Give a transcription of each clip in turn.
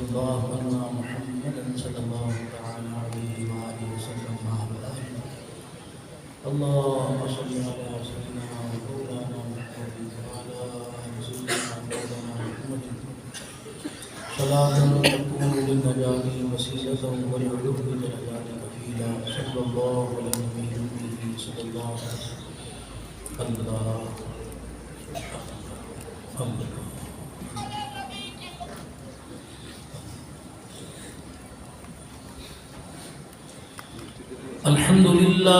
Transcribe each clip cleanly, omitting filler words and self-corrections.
الله أن محمدا صلى الله تعالى عليه وآله وسلم اللهم صل على سيدنا مولانا محمد وعلى آل سيدنا مولانا محمد صلاة تكون للنجاة وسيلة والعلو بالنجاة كفيلا صلى الله على النبي الأمي صلى الله عليه وسلم الحمد لله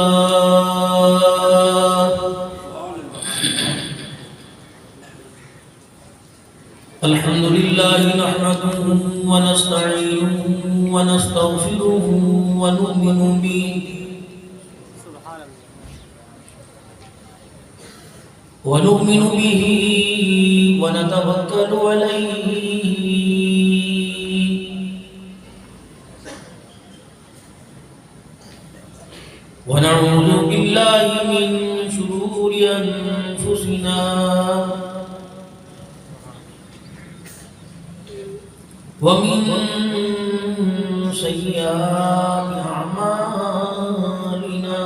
الحمد لله نحمده ونستعينه ونستغفره ونؤمن به ونتوكل عليه ونعوذ بالله من شرور أنفسنا ومن سيئات أعمالنا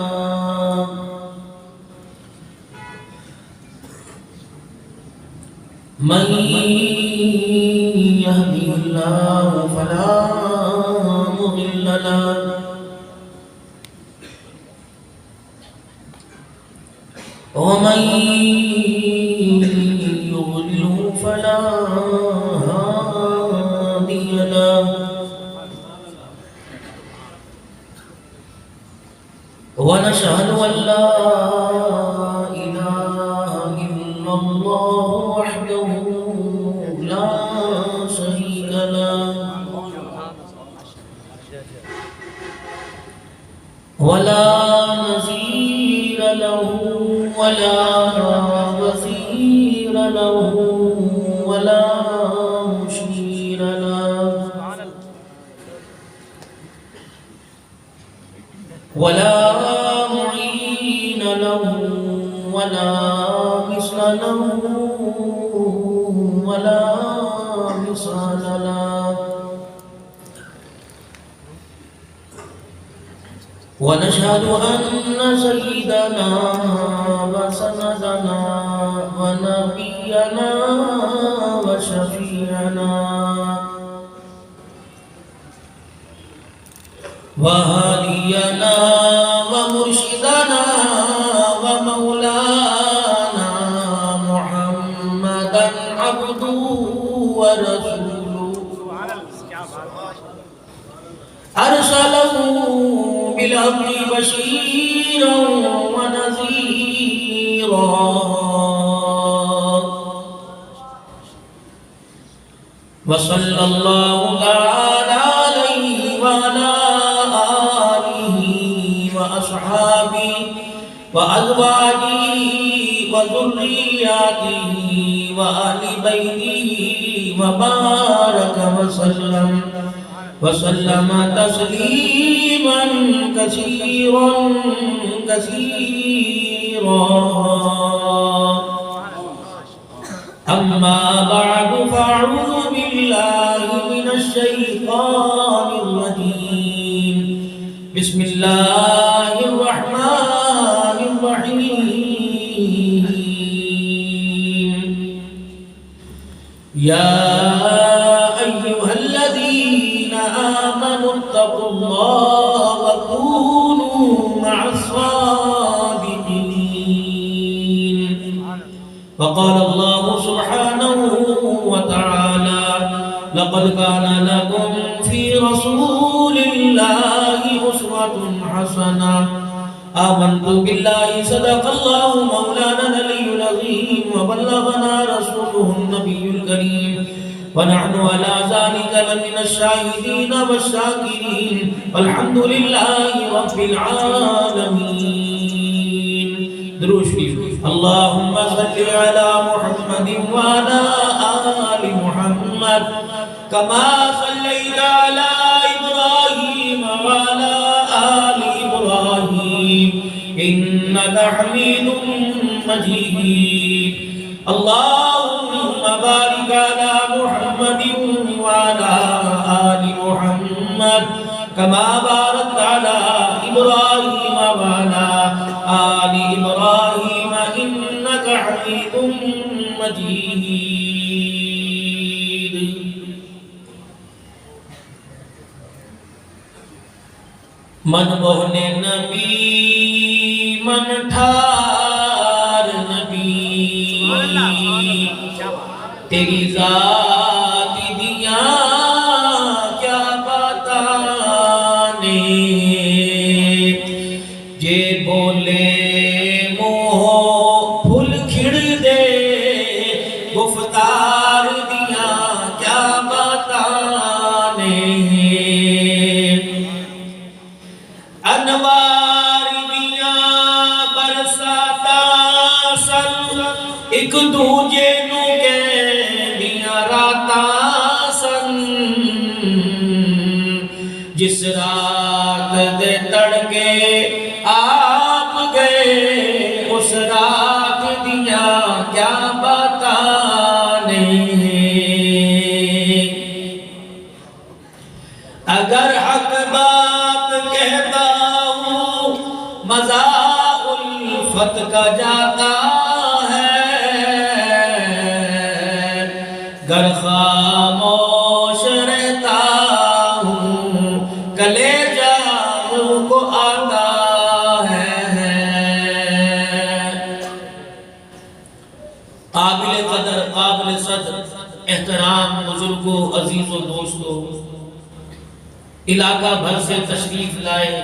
من يهده الله فلا مضل له ومن يضلل فلا هادي له ونشهد أن لا إله إلا الله وحده لا شريك له ولا نظير له ولا وزير له ولا مشير له ولا معين له ولا مثل له ولا مثال له ونشهد أن سيدنا وسندنا ونبينا وشفيعنا وهادينا ومرشدنا ومولانا محمدا عبده ورسوله أرسله بالحق بشيرا ونذيرا وصلى الله تعالى عليه وعلى آله وأصحابه وأزواجه وذرياته وآل بيته وبارك وسلم تسليما كثيرا أما بعد فأعوذ بالله من الشيطان الرجيم بسم الله الرحمن الرحيم يا أيها الذين آمنوا اتقوا الله وكونوا مع الصادقين وقال الله سبحانه وتعالى لقد كان لكم في رسول الله أسوة حسنة آمنت بالله صدق الله مولانا العلي العظيم وبلغنا رسوله النبي الكريم ونحن على ذلك لمن الشاهدين والشاكرين والحمد لله رب العالمين. درود شریف. اللهم صل على محمد وعلى آل محمد كما صليت على إبراهيم وعلى آل إبراهيم إنك حميد مجيد. اللهم بارك على محمد وعلى آل محمد كما باركت على إبراهيم وعلى آل إبراهيم إنك حميد مجيد من بہن نبی من ٹھار نبی تیری ذات دیاں کیا بتانے جے بولے منہ پھل کھڑ دے گفتار دیاں کیا بتانے انوار دیاں برساتا سن ایک دوجے نو کہندیاں راتا سن جس رات دے تڑکے آپ گئے اس رات دیاں کیا بتانے اگر حق بات کہتا ہوں مزہ الفت کا جاتا ہے گر خاموش رہتا ہوں کلیجہ منہ کو آتا ہے قابل قدر قابل صدر احترام بزرگوں عزیزوں دوستوں علاقہ بھر سے تشریف لائے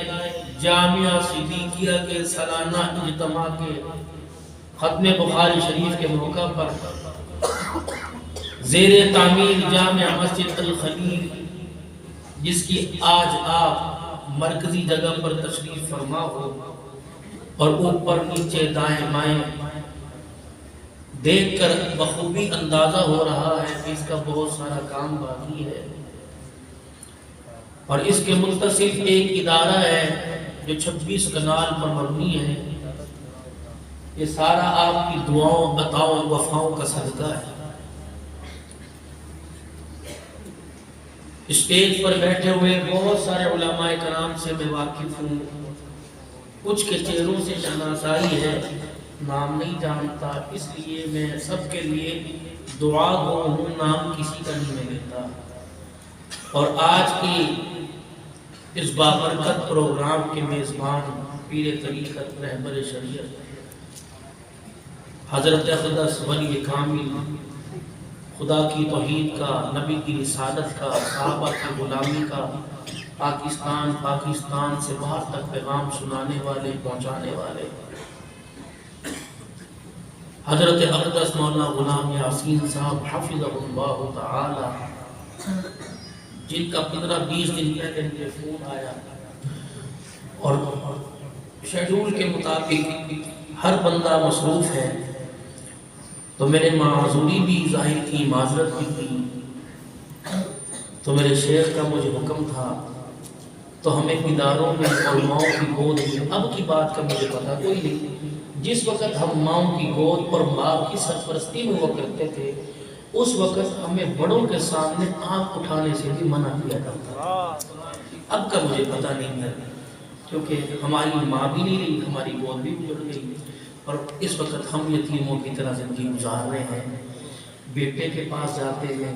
جامعہ صدیقیہ کے سالانہ اجتماع کے ختم بخاری شریف کے موقع پر زیر تعمیر جامع مسجد الخلیل جس کی آج آپ مرکزی جگہ پر تشریف فرما ہو اور اوپر نیچے دائیں بائیں دیکھ کر بخوبی اندازہ ہو رہا ہے کہ اس کا بہت سارا کام باقی ہے اور اس کے متصل ایک ادارہ ہے جو 26 کنال پر مبنی ہے یہ سارا آپ کی دعاؤں عطاؤں وفاؤں کا صدقہ ہے اسٹیج پر بیٹھے ہوئے بہت سارے علماء کرام سے میں واقف ہوں کچھ کے چہروں سے شناسائی ہے نام نہیں جانتا اس لیے میں سب کے لیے دعا گو ہوں نام کسی کا نہیں میں لیتا اور آج کی اس بابرکت پروگرام کے میزبان پیر طریقت رہبر شریعت حضرت اقدس ولی کامل خدا کی توحید کا نبی کی رسالت کا صحابہ کی غلامی کا پاکستان سے باہر تک پیغام سنانے والے پہنچانے والے حضرت اقدس مولانا غلام یاسین صاحب حفظہ اللہ تعالی جن کا 15-20 دن پہلے مجھے فون آیا اور شیڈول کے مطابق ہر بندہ مصروف ہے تو میں نے معذوری بھی ظاہر کی معذرت بھی کی تو میرے شیخ کا مجھے حکم تھا تو ہمیں اداروں میں اور ماؤں کی گود میں اب کی بات کا مجھے پتا کوئی نہیں جس وقت ہم ماؤں کی گود اور باپ کی سرپرستی میں ہوا کرتے تھے اس وقت ہمیں بڑوں کے سامنے آنکھ اٹھانے سے بھی منع کیا جاتا اب کا مجھے پتہ نہیں ہے کیونکہ ہماری ماں بھی نہیں رہی ہماری گود بھی گزر گئی اور اس وقت ہم یتیموں کی طرح زندگی گزار رہے ہیں بیٹے کے پاس جاتے ہیں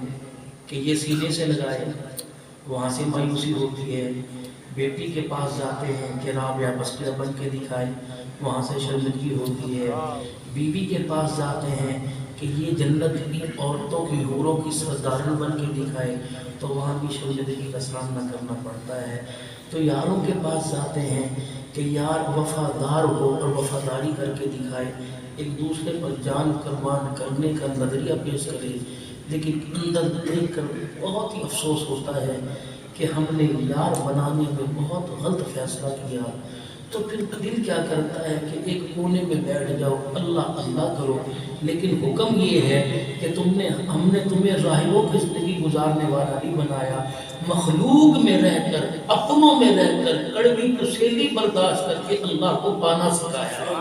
کہ یہ سینے سے لگائے وہاں سے مایوسی ہوتی ہے بیٹی کے پاس جاتے ہیں کہ رابعہ بسکرہ بن کے دکھائے وہاں سے شرمندگی ہوتی ہے بیوی کے پاس جاتے ہیں کہ یہ جنت کی عورتوں کی حوروں کی سردارن بن کے دکھائے تو وہاں بھی شرمندگی کا سامنا کرنا پڑتا ہے تو یاروں کے پاس جاتے ہیں کہ یار وفادار ہو اور وفاداری کر کے دکھائے ایک دوسرے پر جان قربان کرنے کا نظریہ پیش کرے لیکن اندر دیکھ کر بہت ہی افسوس ہوتا ہے کہ ہم نے یار بنانے میں بہت غلط فیصلہ کیا تو پھر دل کیا کرتا ہے کہ ایک کونے میں بیٹھ جاؤ اللہ اللہ کرو لیکن حکم یہ ہے کہ ہم نے تمہیں راہبوں کی زندگی گزارنے والا نہیں بنایا مخلوق میں رہ کر اپنوں میں رہ کر کڑوی کسیلی برداشت کر کے اللہ کو پانا سکھایا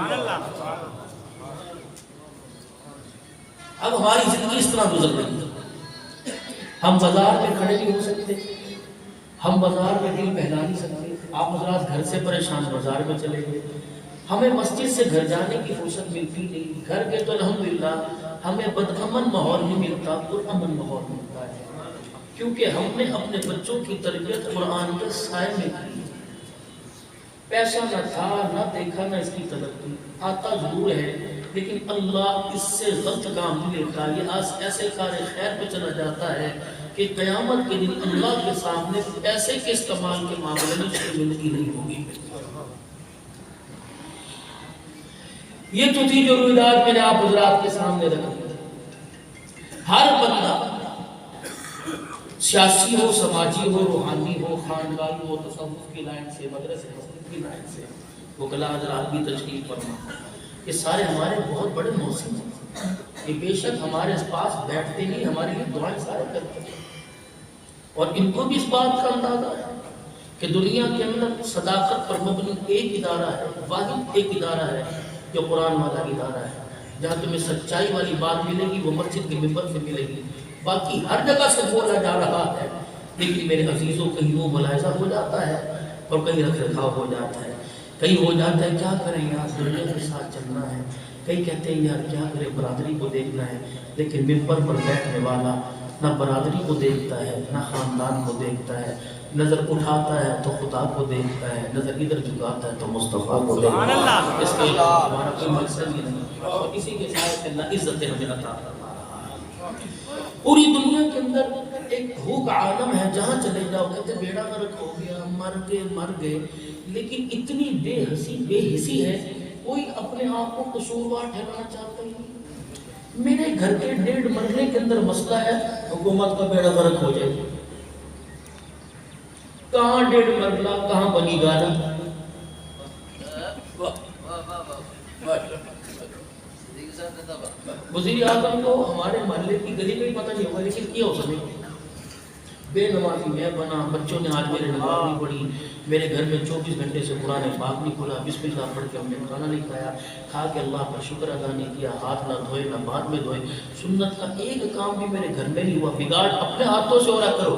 اب ہماری زندگی اس طرح گزر رہی ہے، ہم بازار میں کھڑے نہیں ہو سکتے، ہم بازار میں دل بہلا نہیں سکتے، آپ حضرات گھر سے پریشان بازار میں چلے گئے، ہمیں مسجد سے گھر جانے کی فرصت ملتی نہیں، گھر کے تو الحمدللہ ہمیں بدامن ماحول نہیں ملتا، پرامن ماحول ملتا ہے، کیونکہ ہم نے اپنے بچوں کی تربیت قرآن کے سائے میں کی۔ پیسہ نہ تھا، نہ دیکھا، نہ اس کی ترقی، آتا ضرور ہے لیکن اللہ اس سے غلط کام نہیں لیتا، یہ ایسے کار خیر پہ چلا جاتا ہے کہ قیامت کے دن اللہ کے سامنے پیسے کے استعمال کے معاملے میں شرمندگی نہیں ہوگی۔ یہ تو تھی جو رویداد میں نے آپ حضرات کے سامنے رکھی۔ ہر بندہ سیاسی ہو، سماجی ہو، روحانی ہو، خاندانی ہو، تصوف کی لائن سے، مدرسے مسجد کی لائن سے، وکلا حضرات بھی تشریف فرما، یہ سارے ہمارے بہت بڑے محسن ہیں، یہ بے شک ہمارے پاس بیٹھتے نہیں، ہمارے لیے دعائیں سارے کرتے ہیں، اور ان کو بھی اس بات کا اندازہ ہے کہ دنیا کے اندر صداقت پر مبنی ایک ادارہ ہے، واحد ایک ادارہ ہے جو قرآن والا ادارہ ہے، جہاں تمہیں سچائی والی بات ملے گی وہ مسجد کے ممبر سے ملے گی، باقی ہر جگہ سے بولا جا رہا ہے، لیکن میرے عزیزوں کہیں وہ ملاحظہ ہو جاتا ہے اور کہیں رکھ رکھاؤ ہو جاتا ہے، کہیں ہو جاتا ہے کیا کریں یار دنیا کے ساتھ چلنا ہے، کئی کہتے ہیں یار کیا کریں برادری کو دیکھنا ہے، لیکن ممبر پر بیٹھنے والا نہ برادری کو دیکھتا ہے، نہ خاندان کو دیکھتا ہے، نظر اٹھاتا ہے تو خدا کو دیکھتا ہے، نظر ادھر جھکاتا ہے تو مصطفیٰ کو دیکھتا ہے، اس کے علاوہ ہمارا کوئی مقصد ہی نہیں، اور اسی کے ساتھ اللہ عزت ہمیں عطا فرما رہا ہے۔ پوری دنیا کے اندر ایک بھوک عالم ہے، جہاں چلے جاؤ کہتے بیڑا غرق ہو گیا، مر گئے، لیکن اتنی بے حسی ہے، کوئی اپنے آپ کو قصوروار ٹھہرانا چاہتا ہی نہیں۔ میرے گھر کے 1.5 مرلے کے اندر مسئلہ ہے، حکومت کا بیڑا غرق ہو جائے، کہاں 1.5 مرلہ، کہاں بنی گانا، وزیر اعظم کو ہمارے محلے کی گلی میں پتہ نہیں ہوگا، لیکن کیا ہو سکے بے نمازی میں بنا، بچوں نے آج میرے نماز نہیں پڑھی، میرے گھر میں 24 گھنٹے سے قرآن پاک نہیں کھلا، بسم اللہ پڑھ کے ہم نے کھانا نہیں کھایا، کھا کے اللہ پر شکر ادا نہیں کیا، ہاتھ نہ دھوئے نہ بعد میں دھوئے، سنت کا ایک کام بھی میرے گھر میں نہیں ہوا، بگاڑ اپنے ہاتھوں سے ہو رہا کرو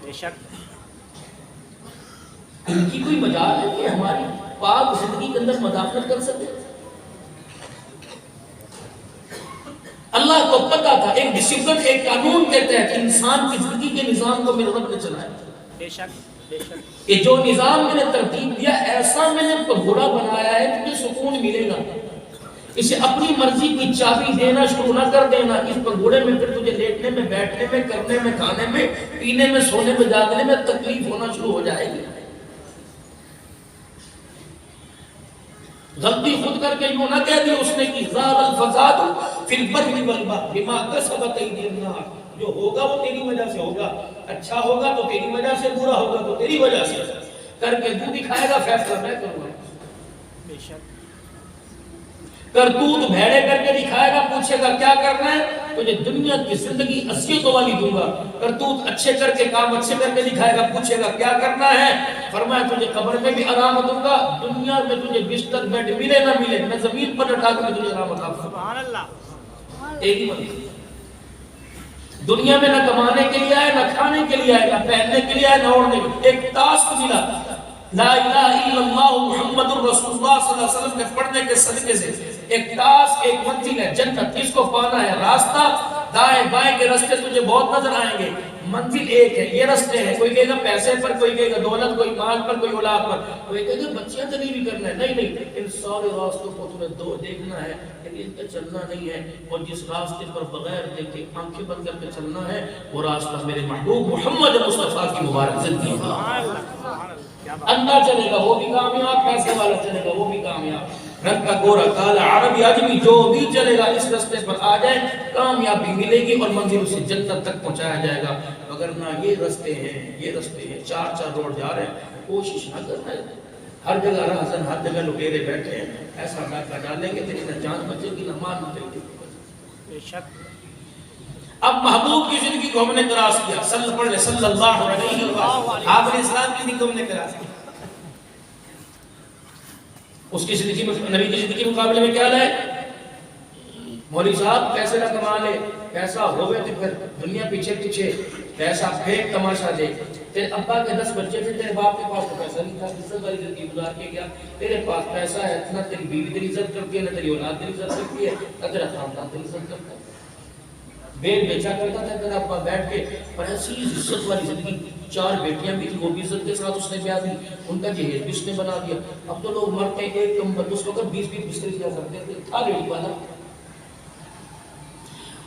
بے شک ان کی کوئی مجال ہے کہ ہماری پاک زندگی کے اندر مداخلت کر سکتے؟ اللہ کو پتا تھا ایک ڈسپلن، ایک قانون کے تحت انسان کی زندگی کے نظام کو میرے رب نے چلایا، بے شک یہ جو نظام میں نے ترتیب دیا ایسا میں نے پگھوڑا بنایا ہے تجھے سکون ملے گا، اسے اپنی مرضی کی چابی دینا شروع نہ کر دینا، اس پگھوڑے میں پھر تجھے لیٹنے میں، بیٹھنے میں، کرنے میں، کھانے میں، پینے میں، سونے میں، جاگنے میں تکلیف ہونا شروع ہو جائے گی۔ غلطی خود کر کے یوں نہ کہہ دی اس نے کی ظاہر الفساد فی البر والبحر بما کسبت ایدی الناس، جو ہوگا وہ تیری وجہ سے ہوگا، اچھا ہوگا تو تیری وجہ سے، برا ہوگا تو تیری وجہ سے، کر کے تو دکھائے گا فیصلہ میں کروں گا، بے شک کرتوت بھیڑے کر کے دکھائے گا، پوچھے گا کیا کرنا ہے، تجھے دنیا کی زندگی عصیتوں والی دوں گا، کرتوت اچھے کر کے کام اچھے کر کے دکھائے گا، پوچھے گا کیا کرنا ہے، فرمایا تجھے قبر میں بھی آرام دوں گا، دنیا میں تجھے بستر بیڈ ملے نہ ملے میں زمین پر لٹا کے تجھے آرام عطا کروں گا۔ سبحان اللہ، ایک ہی مطلب دنیا میں نہ کمانے کے لیے آئے، نہ کھانے کے لیے آئے، نہ پہننے کے لیے آئے، نہ اوڑھنے کے لیے، ایک ٹاسک ملا، لا الہ الا اللہ محمد الرسول اللہ صلی اللہ علیہ وسلم کے پڑھنے کے صدقے سے ایک ٹاسک، ایک منزل ہے جنت، اس کو پانا ہے، راستہ دائیں بائیں کے راستے تجھے بہت نظر آئیں گے، منزل ایک ہے، یہ راستے ہیں، کوئی کہے گا پیسے پر، کوئی کہے گا دولت، کوئی مال پر، کوئی اولاد پر، کوئی کہے گا بچیاں تنی بھی کرنا ہے، نہیں ان سارے راستوں کو تمہیں دیکھنا ہے، لیکن ان پہ چلنا نہیں ہے، اور جس راستے پر بغیر دیکھے آنکھیں بند کر کے چلنا ہے وہ راستہ میرے محبوب محمد مصطفیٰ کی مبارک زندگی ہے، اندھا چلے گا وہ بھی کامیاب، پیسے والا چلے گا وہ بھی کامیاب، رنگ کا گورا کالا عربی عجمی جو بھی چلے گا اس راستے پر آ جائے کامیابی ملے گی اور منزل اسے جنت تک پہنچایا جائے گا، وگرنہ یہ راستے ہیں، چار روڈ جا رہے ہیں، کوشش نہ کرنا ہے، ہر جگہ رہزن، ہر جگہ لٹیرے بیٹھے ہیں، ایسا ڈاکہ ڈالیں گے تیری نہ جان بچے گی نہ مال بچے گی، بے شک۔ اب محبوب کی زندگی کو ہم نے کراس کیا، صلی اللہ علیہ وسلم، آپ نے اسلام کی زندگی کو ہم نے کراس کیا، اس کی زندگی میں نبی کی زندگی کے مقابلے میں کیا لائے؟ مولوی صاحب پیسے نہ کما لے، پیسہ ہوئے تو پھر دنیا پیچھے پیچھے، پیسہ پھینک تماشا دے. تیرے ابا کے 10 بچے تھے، تیرے باپ کے پاس تو پیسہ نہیں تھا، عزت والی زندگی گزار کے گیا. تیرے پاس پیسہ ہے، نہ تیری بیوی تیری عزت کرتی ہے، نہ تیری اولاد تیری عزت کرتی ہے، نہ تیرا خاندان تیری عزت کرتا ہے. بیل بیچا کرتا تھا تیرا ابا بیٹھ کے، پر ایسی عزت والی زندگی. 4 بیٹیاں بھی تھی، وہ بھی عزت کے ساتھ اس نے بیاہ دی، ان کا جہیز بھی اس نے بنا دیا. اب تو لوگ مرتے ہیں ایک کمبل، اس وقت 20 بستر کیا کرتے تھے، تھا لیڈی والا.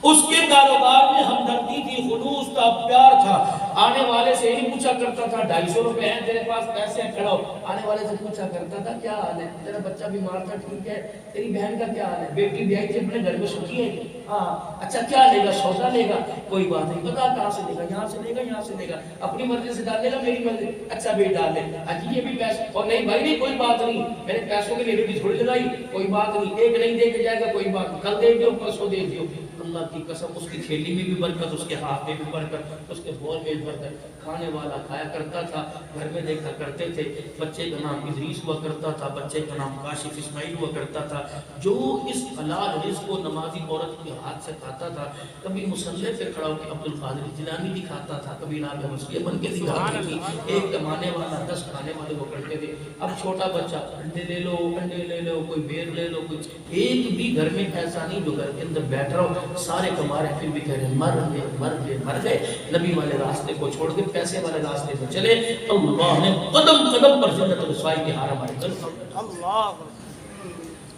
اس کے کاروبار میں ہمدردی تھی، خلوص تھا، پیار تھا. آنے والے سے ہی پوچھا کرتا تھا 250 روپے ہیں تیرے پاس، پیسے ہیں کھڑا ہو. آنے والے سے پوچھا کرتا تھا کیا حال ہے، تیرا بچہ بیمار تھا ٹھیک ہے، تیری بہن کا کیا حال ہے، بیٹی بیائی تھی اپنے گھر میں سکھی ہے، ہاں اچھا کیا لے گا، سودا لے گا، کوئی بات نہیں، بتا کہاں سے لے گا، یہاں سے لے گا، یہاں سے لے گا، اپنی مرضی سے ڈال لے گا، میری مرضی، اچھا بھی ڈال لے. اجی یہ بھی پیسے، اور نہیں بھائی نہیں کوئی بات نہیں، میں نے پیسوں کے لیے ریڈی تھوڑی لگائی، کوئی بات نہیں، ایک نہیں دے کے جائے گا کوئی بات نہیں، کل دے دیو پرسوں دے دیو. اللہ کی قسم اس کی کھیلی میں بھی برکت، اس کے ہاتھ میں بھی برکت، اس کے بول میں بھی برکت. کھانے والا کھایا کرتا تھا، گھر میں دیکھا کرتے تھے. بچے کا نام ادریس ہوا کرتا تھا، بچے کا نام کاشف اسماعیل ہوا کرتا تھا. جو اس حلال رزق کو نمازی عورت کے ہاتھ سے کھاتا تھا، کبھی مصلی پہ کھڑا ہو کے عبد القادر جیلانی دکھاتا تھا، کبھی رابعہ مسیح بن کے دکھاتی تھی. ایک کمانے والا 10 کھانے والے وہ کرتے تھے. اب چھوٹا بچہ انڈے لے لو، انڈے لے لو، کوئی بیر لے لو، کوئی ایک بھی گھر میں ایسا نہیں جو گھر کے اندر بیٹھ رہا ہو. سارے کما رہے، پھر بھی کہہ رہے مر گئے مر گئے مر گئے. نبی والے راستے کو چھوڑ کے پیسے والے راستے پہ چلے. اللہ نے قدم قدم پر جنت رسوائی کے ہار ہمارے قلب. اللہ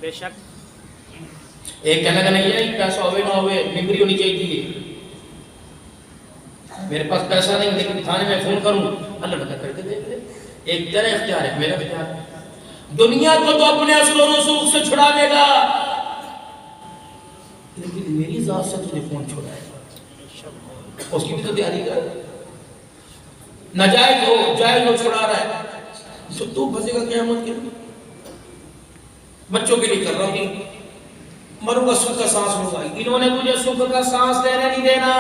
بے شک. ایک کہنے کا نہیں ہے پیسہ ہوئے نہ ہوئے نگری ہونی چاہیے، میرے پاس پیسہ نہیں لیکن تھانے میں فون کروں، اللہ بتا کر کے دیکھ لے. ایک تیرا اختیار ہے، میرا اختیار ہے. دنیا کو تو اپنے اثر و رسوخ سے چھڑا دے گا، لیکن میری ذات سے تجھے کون چھوڑائے گا؟ اس کی بھی تو تیاری کر. ناجائز ہو جائز ہو چھڑا رہا ہے تو پھنسے گا قیامت کے. بچوں کے لیے کر رہا ہوں، مروں گا سکھ کا سانس لوں گا. انہوں نے تجھے سکھ کا سانس لینے نہیں دینا.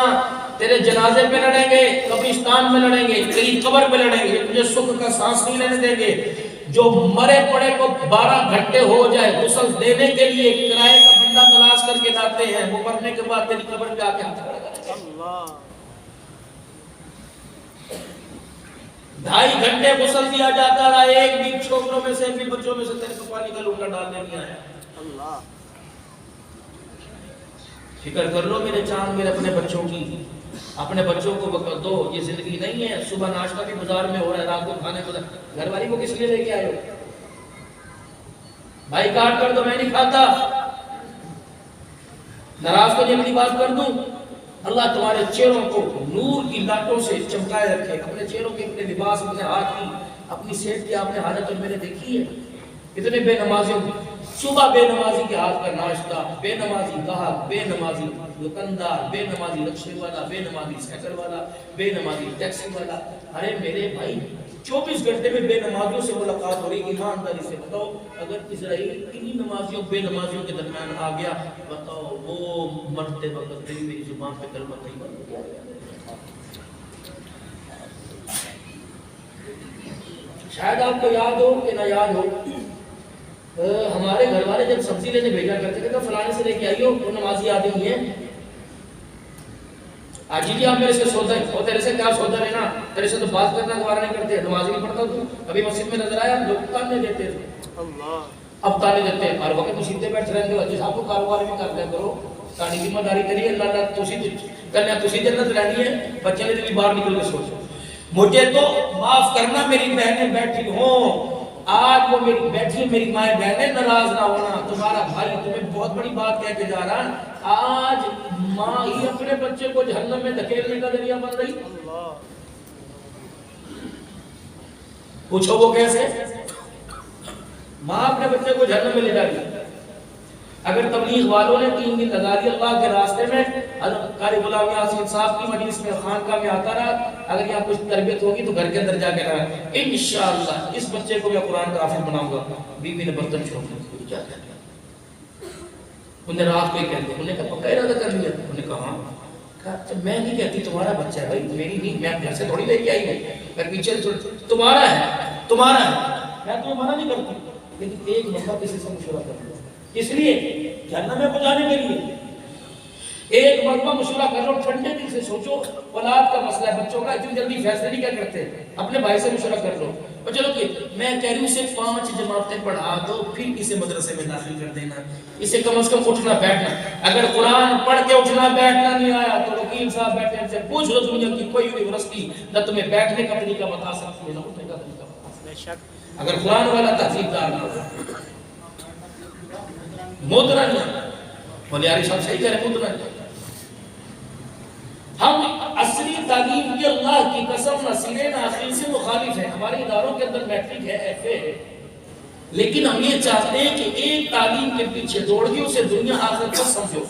تیرے جنازے پہ لڑیں گے، قبرستان میں لڑیں گے، تیری قبر پہ لڑیں گے، تجھے سکھ کا سانس نہیں لینے دیں گے. جو مرے پڑے کو 12 گھنٹے ہو جائے غسل دینے کے لیے کرائے کا بندہ تلاش کر کے لاتے ہیں، وہ مرنے کے بعد تیری قبر پہ آ کے ہاتھ کھڑا کرے گا. 2.5 گھنٹے غسل دیا جاتا رہا، ایک بھی چھوکروں میں سے بھی بچوں میں سے تیرے کو پانی کا لوٹا ڈالنے نہیں آیا. اللہ فکر کر لو میرے چاند میرے اپنے بچوں کی. اپنے بچوں کو وقت دو. یہ زندگی نہیں ہے صبح ناشتہ بھی بازار میں ہو رہا ہے، رات کو کھانے کو گھر والی کو کس لیے لے کے آئے ہو؟ بھائی کاٹ کر دو، میں نہیں کھاتا. ناراض کو اپنی بات کر دوں. اللہ تمہارے چہروں کو نور کی لاٹوں سے چمکائے رکھے. اپنے چہروں کے اپنے لباس، اپنے ہاتھ کی، اپنی صحت کی آپ نے حالت اور میں نے دیکھی ہے. اتنے بے نمازیوں کی صبح بے نمازی کے ہاتھ کا ناشتہ، بے نمازی گاہک، بے نمازی دکاندار، بے نمازی رکشے والا، بے نمازی سائیکل والا، بے نمازی ٹیکسی والا. ارے میرے بھائی 24 گھنٹے میں بے نمازیوں سے ملاقات ہو رہی. ایمانداری سے بتاؤ اگر اسرائیل انہی نمازیوں بے نمازیوں کے درمیان آ گیا، بتاؤ وہ مرتے وقت میری زبان پہ کلمہ طیبہ ہو گیا. شاید آپ کو یاد ہو کہ نہ یاد ہو، ہمارے گھر والے جب سبزی لینے بھیجا کرتے تھے تو فلانے سے لے کے آئیو، وہ نمازی آدمی ہے. آج جی آپ میرے سے سودا ہے، اور تیرے سے کیا سودا لینا، تیرے سے تو بات کرنا دوبارہ نہیں کرتے. نماز نہیں پڑھتا تو ابھی مسجد میں نظر آیا لوگ تانے دیتے تھے. اب تانے دیتے ہیں ہر وقت مسجد پہ بیٹھ رہے ہیں. صاحب کو کاروبار بھی کر لیا کرو، تانی ذمہ داری کریے. اللہ تعالیٰ تسی جنت رہنی ہے، بچے نے بھی باہر نکل کے سوچو. مجھے تو معاف کرنا میری بہنیں بیٹھی ہوں، آج وہ میری بیٹھی میری مائیں بہنیں ناراض نہ ہونا. تمہارا بھائی تمہیں بہت بڑی بات کہہ کے جا رہا ہے. آج ماں ہی اپنے بچے کو جہنم میں دھکیلنے کا ذریعہ بن رہی. پوچھو وہ کیسے؟ ماں اپنے بچے کو جہنم میں لے جا رہی. اگر تبلیغ والوں نے 3 دن لگا دی اللہ کے راستے میں، قاری غلام یاسین صاحب کی مجلس میں خانقاہ میں آتا رہا، اگر یہاں کچھ تربیت ہوگی تو گھر کے اندر جا کے رہا. انشاءاللہ اس بچے کو میں قرآن کا حافظ بناؤں گا. بیوی نے برتن چھوڑ دیا. کیا کہتے ہیں انہیں رات کو ہی کہتے ہیں. انہیں کہا پکا ارادہ کر لیا؟ انہیں کہا ہاں. کہا میں نہیں کہتی تمہارا بچہ ہے بھائی، میری نہیں، میں گھر سے تھوڑی لے کے آئی ہوں، میں پیچھے تمہارا ہے، تمہارا ہے، میں تمہیں منع نہیں کرتی. لیکن ایک مرتبہ کسی سے مشورہ کر لو، اس لیے جہنم میں پہنچانے کے لیے ایک مرتبہ مشورہ کر لو، ٹھنڈے دل سے سوچو۔ اولاد کا مسئلہ ہے، بچوں کا اتنی جلدی فیصلے نہیں کیا کرتے، اپنے بھائی سے مشورہ کر لو، اور چلو کہ میں کہہ رہی ہوں اسے 5 جماعتیں پڑھا دو، پھر اسے مدرسے میں داخل کر دینا، اسے کم از کم اٹھنا بیٹھنا، اگر قرآن پڑھ کے اٹھنا بیٹھنا نہیں آیا تو وکیل صاحب بیٹھے ان سے پوچھ لو دنیا کی کوئی یونیورسٹی نہ تمہیں بیٹھنے کا طریقہ بتا سکتی ہے نہ اٹھنے کا طریقہ بتا سکتی ہے، اگر قرآن والا تہذیب دار نہ ہو۔ مدرن بلیاری صاحب صحیح کہہ رہے ہیں، مدرن ہم عصری تعلیم کی اللہ کی قسم نہ سینے نہ عقیل سے مخالف ہیں، ہمارے اداروں کے اندر میٹرک ہے، ایف اے ہے، لیکن ہم یہ چاہتے ہیں کہ ایک تعلیم کے پیچھے دوڑ کے اسے دنیا آخرت کو سمجھو،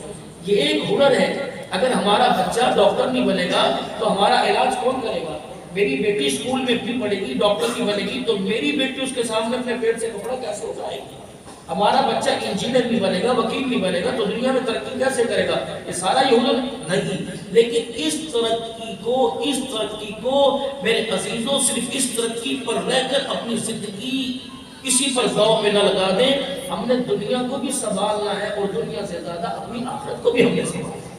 یہ ایک ہنر ہے۔ اگر ہمارا بچہ ڈاکٹر نہیں بنے گا تو ہمارا علاج کون کرے گا؟ میری بیٹی اسکول میں بھی پڑھے گی، ڈاکٹر نہیں بنے گی تو میری بیٹی اس کے سامنے اپنے پیٹ سے کپڑا کیسے اٹھائے گی؟ ہمارا بچہ انجینئر نہیں بنے گا، وکیل نہیں بنے گا تو دنیا میں ترقی کیسے کرے گا؟ یہ سارا یہ ہنر نہیں، لیکن اس ترقی کو میرے عزیزوں صرف اس ترقی پر رہ کر اپنی زندگی اسی پر داؤ پہ نہ لگا دیں، ہم نے دنیا کو بھی سنبھالنا ہے اور دنیا سے زیادہ اپنی آخرت کو بھی ہم نے سنبھالنا ہے۔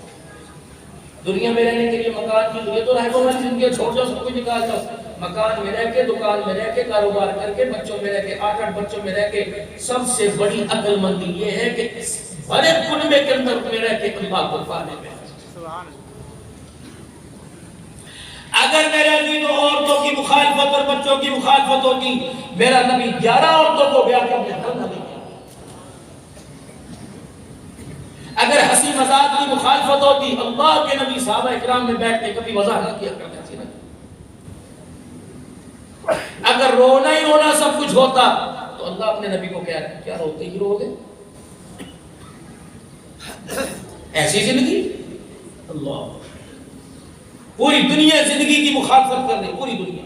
دنیا میں رہنے کے لیے مکان کی ضرورت تو رہے والی زندگی چھوڑ جاؤ، سب کچھ نکال جاؤ، مکان میں رہ کے، دکان میں رہ کے، کاروبار کر کے، بچوں میں رہ کے، 8 بچوں میں رہ کے، سب سے بڑی عقل مندی یہ ہے کہ اس بڑے کنبے کے اندر میں رہ کے اللہ کو پانے میں۔ اگر میرے عزیزوں عورتوں کی مخالفت اور بچوں کی مخالفت ہوتی، میرا نبی 11 عورتوں کو بیاہ کے اپنے گھر نہ لے گیا۔ اگر ہنسی مذاق کی مخالفت ہوتی، اللہ کے نبی صحابہ اکرام میں بیٹھ کے کبھی مزاح نہ کیا کرتے تھے۔ اگر رونا ہی رونا سب کچھ ہوتا تو اللہ اپنے نبی کو کہہ رہا ہے کیا روتے ہی رو گے؟ ایسی زندگی؟ اللہ پوری دنیا زندگی کی مخالفت کر رہی، پوری دنیا۔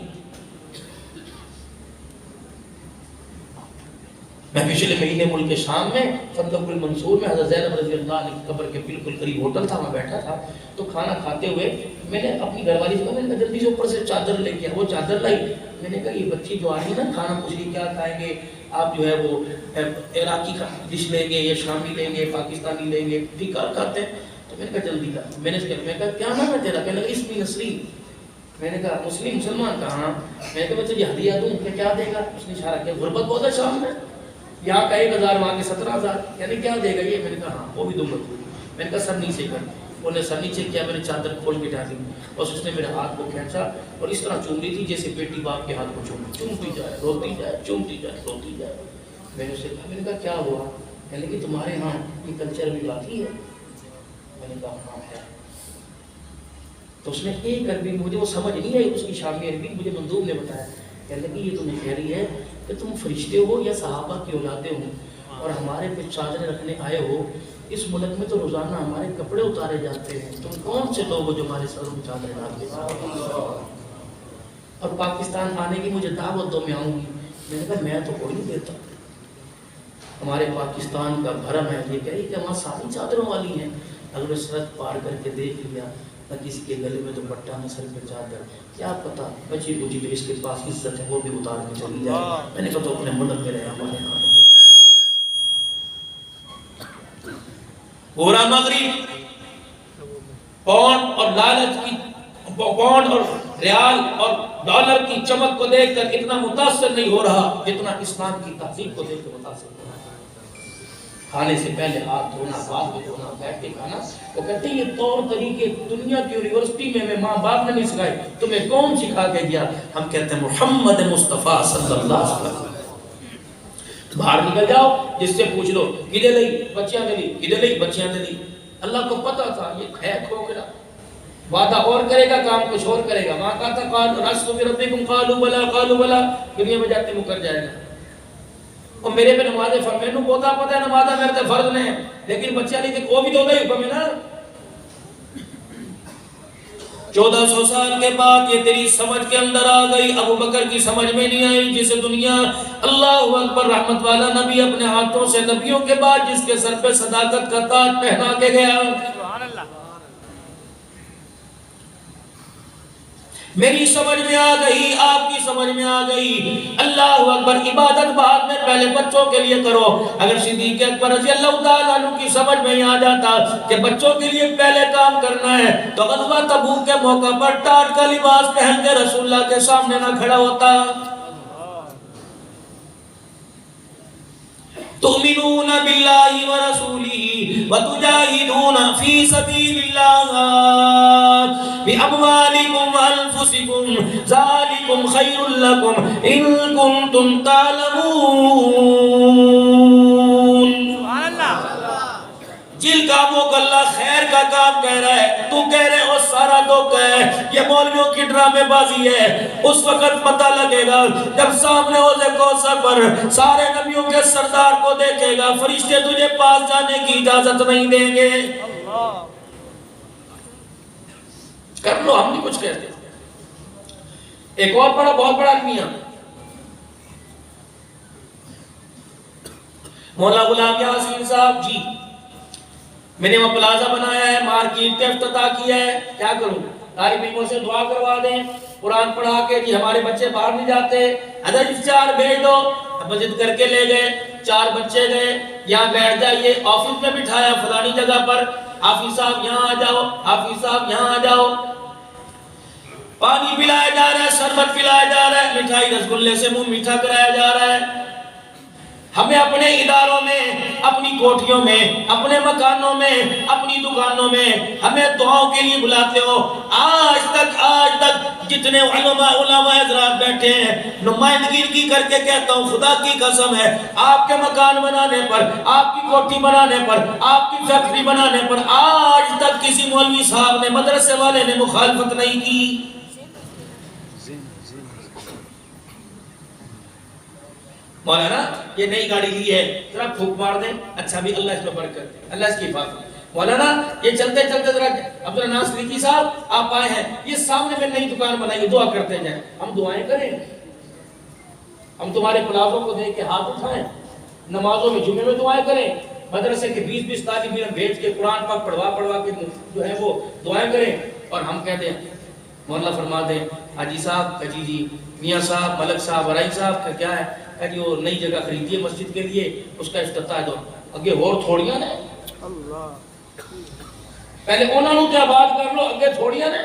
میں پچھلے مہینے ملک شام میں فتح المنصور میں حضرت زینب رضی اللہ عنہ کی قبر کے بالکل قریب ہوٹل تھا، میں بیٹھا تھا تو کھانا کھاتے ہوئے میں نے اپنی گھر والی سے کہا، میں نے جلدی سے اوپر سے چادر لے کے وہ چادر لائی، میں نے کہا یہ بچی جو آ رہی ہے نا کھانا پوچھ رہی کیا کھائیں گے آپ، جو ہے وہ عراقی ڈش لیں گے یا شامی لیں گے پاکستانی لیں گے، ٹھیکار کھاتے ہیں، تو میں نے کہا جلدی کر، میں نے کہا کیا نام ہے تیرا؟ کہنے لگا اسمی نسرین، میں نے کہا مسلم مسلمان کہا ہاں، میں نے کہا میں تجھے ہدیہ دوں کہ کیا دے گا؟ اس نے اشارہ کیا غربت بہت ہے شام میں، یہاں کا 1000 وہاں کے 17000، یعنی کیا دے گا یہ؟ میں نے کہا ہاں وہ بھی دوں گا، میں نے کہا سر نیچے کر، انہوں نے سر نیچے کیا، میں نے چادر کھول کے ڈالی، بس اس نے میرے ہاتھ کو کھینچا اور اس طرح چوم رہی تھی جیسے بیٹی باپ کے ہاتھ کو چومتی جائے روتی جائے چومتی جائے روتی جائے۔ میں نے اسے کہا، میں نے کہا کیا ہوا؟ کہنے لگی تمہارے ہاں یہ کلچر بھی باقی ہے؟ میں نے کہا ہاں ہے۔ تو اس نے ایک عربی مجھے وہ سمجھ نہیں آئی، اس کی شامی عربی مجھے مندوب نے بتایا، کہنے لگی یہ تمہیں کہہ رہی ہے کہ تم فرشتے ہو یا صحابہ کی اولادیں ہو اور ہمارے پہ چادریں رکھنے آئے ہو، اس ملک میں تو روزانہ ہمارے کپڑے اتارے جاتے ہیں، تم کون سے لوگ ہو جو ہمارے سروں میں چادریں ڈالتے ہیں؟ اور پاکستان آنے کی مجھے دعوت دو میں آؤں گی۔ میں نے کہا میں تو کوئی نہیں دیتا، ہمارے پاکستان کا بھرم ہے یہ کہہ رہی کہ وہاں ساری چادروں والی ہیں، اگر سڑک پار کر کے دیکھ لیا نہ کسی کے گلے میں دوپٹہ نہ سر پہ چادر، کیا پتا بچی بچی جو اس کے پاس عزت ہے وہ بھی اتار کے چلی جائے۔ میں نے کہا تو اپنے ملک میں رہے ہمارے ہاں پورا مغرب پاؤنڈ اور لالچ کی پاؤنڈ اور ریال اور ڈالر کی چمک کو دیکھ کر اتنا متاثر نہیں ہو رہا جتنا اسلام کی تہذیب کو دیکھ کر متاثر ہو رہا ہے۔ کھانے سے پہلے ہاتھ دھونا، بعد میں دھونا، بیٹھ کے کھانا، وہ کہتے ہیں یہ طور طریقے دنیا کی یونیورسٹی میں ماں باپ نے نہیں سکھائے، تمہیں کون سکھا کے دیا؟ ہم کہتے ہیں محمد مصطفیٰ صلی اللہ علیہ وسلم۔ باہر نکل جاؤ، جس سے پوچھ لو کدے لئی بچیاں دے لی، کدے لئی بچیاں دے لی۔ اللہ کو پتا تھا یہ ہے کھوکھلا، وعدہ اور کرے گا کام کچھ اور کرے گا۔ وہاں کہا تھا قال رسول بربکم قالوا بلا قالوا بلا، دنیا میں جاتے مکر جائے گا۔ اور میرے پہ نمازیں فرض، میں نے بہتا پتہ ہے نمازیں میرے تے فرض نے، لیکن بچیاں نہیں تھے وہ بھی تو دے حکم ہے نا۔ 1400 سال کے بعد یہ تیری سمجھ کے اندر آ گئی، ابو بکر کی سمجھ میں نہیں آئی، جسے دنیا اللہ اکبر رحمت والا نبی اپنے ہاتھوں سے نبیوں کے بعد جس کے سر پہ صداقت کا تاج پہنا کے گیا، میری سمجھ میں آ گئی، آپ کی سمجھ میں آ گئی، اللہ اکبر، عبادت بعد میں، پہلے بچوں کے لیے کرو۔ اگر صدیق اکبر رضی اللہ تعالیٰ عنہ کی سمجھ میں آ جاتا کہ بچوں کے لیے پہلے کام کرنا ہے تو غزوہ تبوک کے موقع پر ٹاٹ کا لباس پہن کے رسول اللہ کے سامنے نہ کھڑا ہوتا۔ تؤمنون باللہ ورسولہ وتجاہدون فی سبیل اللہ باموالکم وانفسکم ذالکم خیر لکم ان کنتم تعلمون۔ جن کاموں کو اللہ خیر کا کام کہہ رہا ہے تو کہہ رہے ہو سارا دھوکہ ہے، یہ مولویوں کی ڈرامے بازی ہے۔ اس وقت پتہ لگے گا جب سامنے حوض کوثر پر سارے نبیوں کے سردار کو دیکھے گا، فرشتے تجھے پاس جانے کی اجازت نہیں دیں گے۔ کر لو، ہم نہیں کچھ کہتے۔ ایک اور بہت بڑا آدمی ہے مولا غلام یاسین صاحب جی، میں نے وہ پلازا بنایا ہے، مارکیٹ کا افتتاح کیا ہے، کیا کروں؟ طالب علموں سے دعا کروا دیں، قرآن پڑھا کے جی ہمارے بچے باہر نہیں جاتے، اگر 4 بھیج دو، مسجد کر کے لے گئے، 4 بچے گئے، یہاں بیٹھ جائیے، آفس میں بٹھایا فلانی جگہ پر، حافظ صاحب یہاں آ جاؤ، حافظ صاحب یہاں آ جاؤ، پانی پلایا جا رہا ہے، شربت پلایا جا رہا ہے، مٹھائی رسگلے سے منہ میٹھا کرایا جا رہا ہے۔ ہمیں اپنے اداروں میں، اپنی کوٹھیوں میں، اپنے مکانوں میں، اپنی دکانوں میں ہمیں دعاؤں کے لیے بلاتے ہو۔ آج تک جتنے علماء حضرات بیٹھے ہیں، نمائندگی کر کے کہتا ہوں خدا کی قسم ہے، آپ کے مکان بنانے پر، آپ کی کوٹھی بنانے پر، آپ کی فیکٹری بنانے پر آج تک کسی مولوی صاحب نے، مدرسے والے نے مخالفت نہیں کی۔ مولانا یہ نئی گاڑی لی ہے، ذرا پھوک مار دیں، اچھا بھی اللہ اس میں برکت دے، اللہ اس کی حفاظت۔ مولانا یہ چلتے چلتے ذرا عبدالناصر صدیقی صاحب آپ آئے ہیں، یہ سامنے میں نئی دکان بنائی، دعا کرتے جائیں۔ ہم دعائیں کریں، ہم تمہارے پلازوں کو دیکھ کے ہاتھ اٹھائیں، نمازوں میں جمعے میں دعائیں کریں، مدرسے کے 20 طالب علم بھیج کے قرآن پاک پڑھوا کے جو ہے وہ دعائیں کریں، اور ہم کہتے ہیں مولانا فرما دیں حاجی صاحب کا جی میاں صاحب، ملک صاحب، ورائی صاحب کا کیا ہے کہ جو نئی جگہ خریدی ہے مسجد کے لیے، اس کا افتتاح دو اگے اور تھوڑیاں نے، پہلے انہوں نے کیا بات کر لو، اگے تھوڑیاں نے۔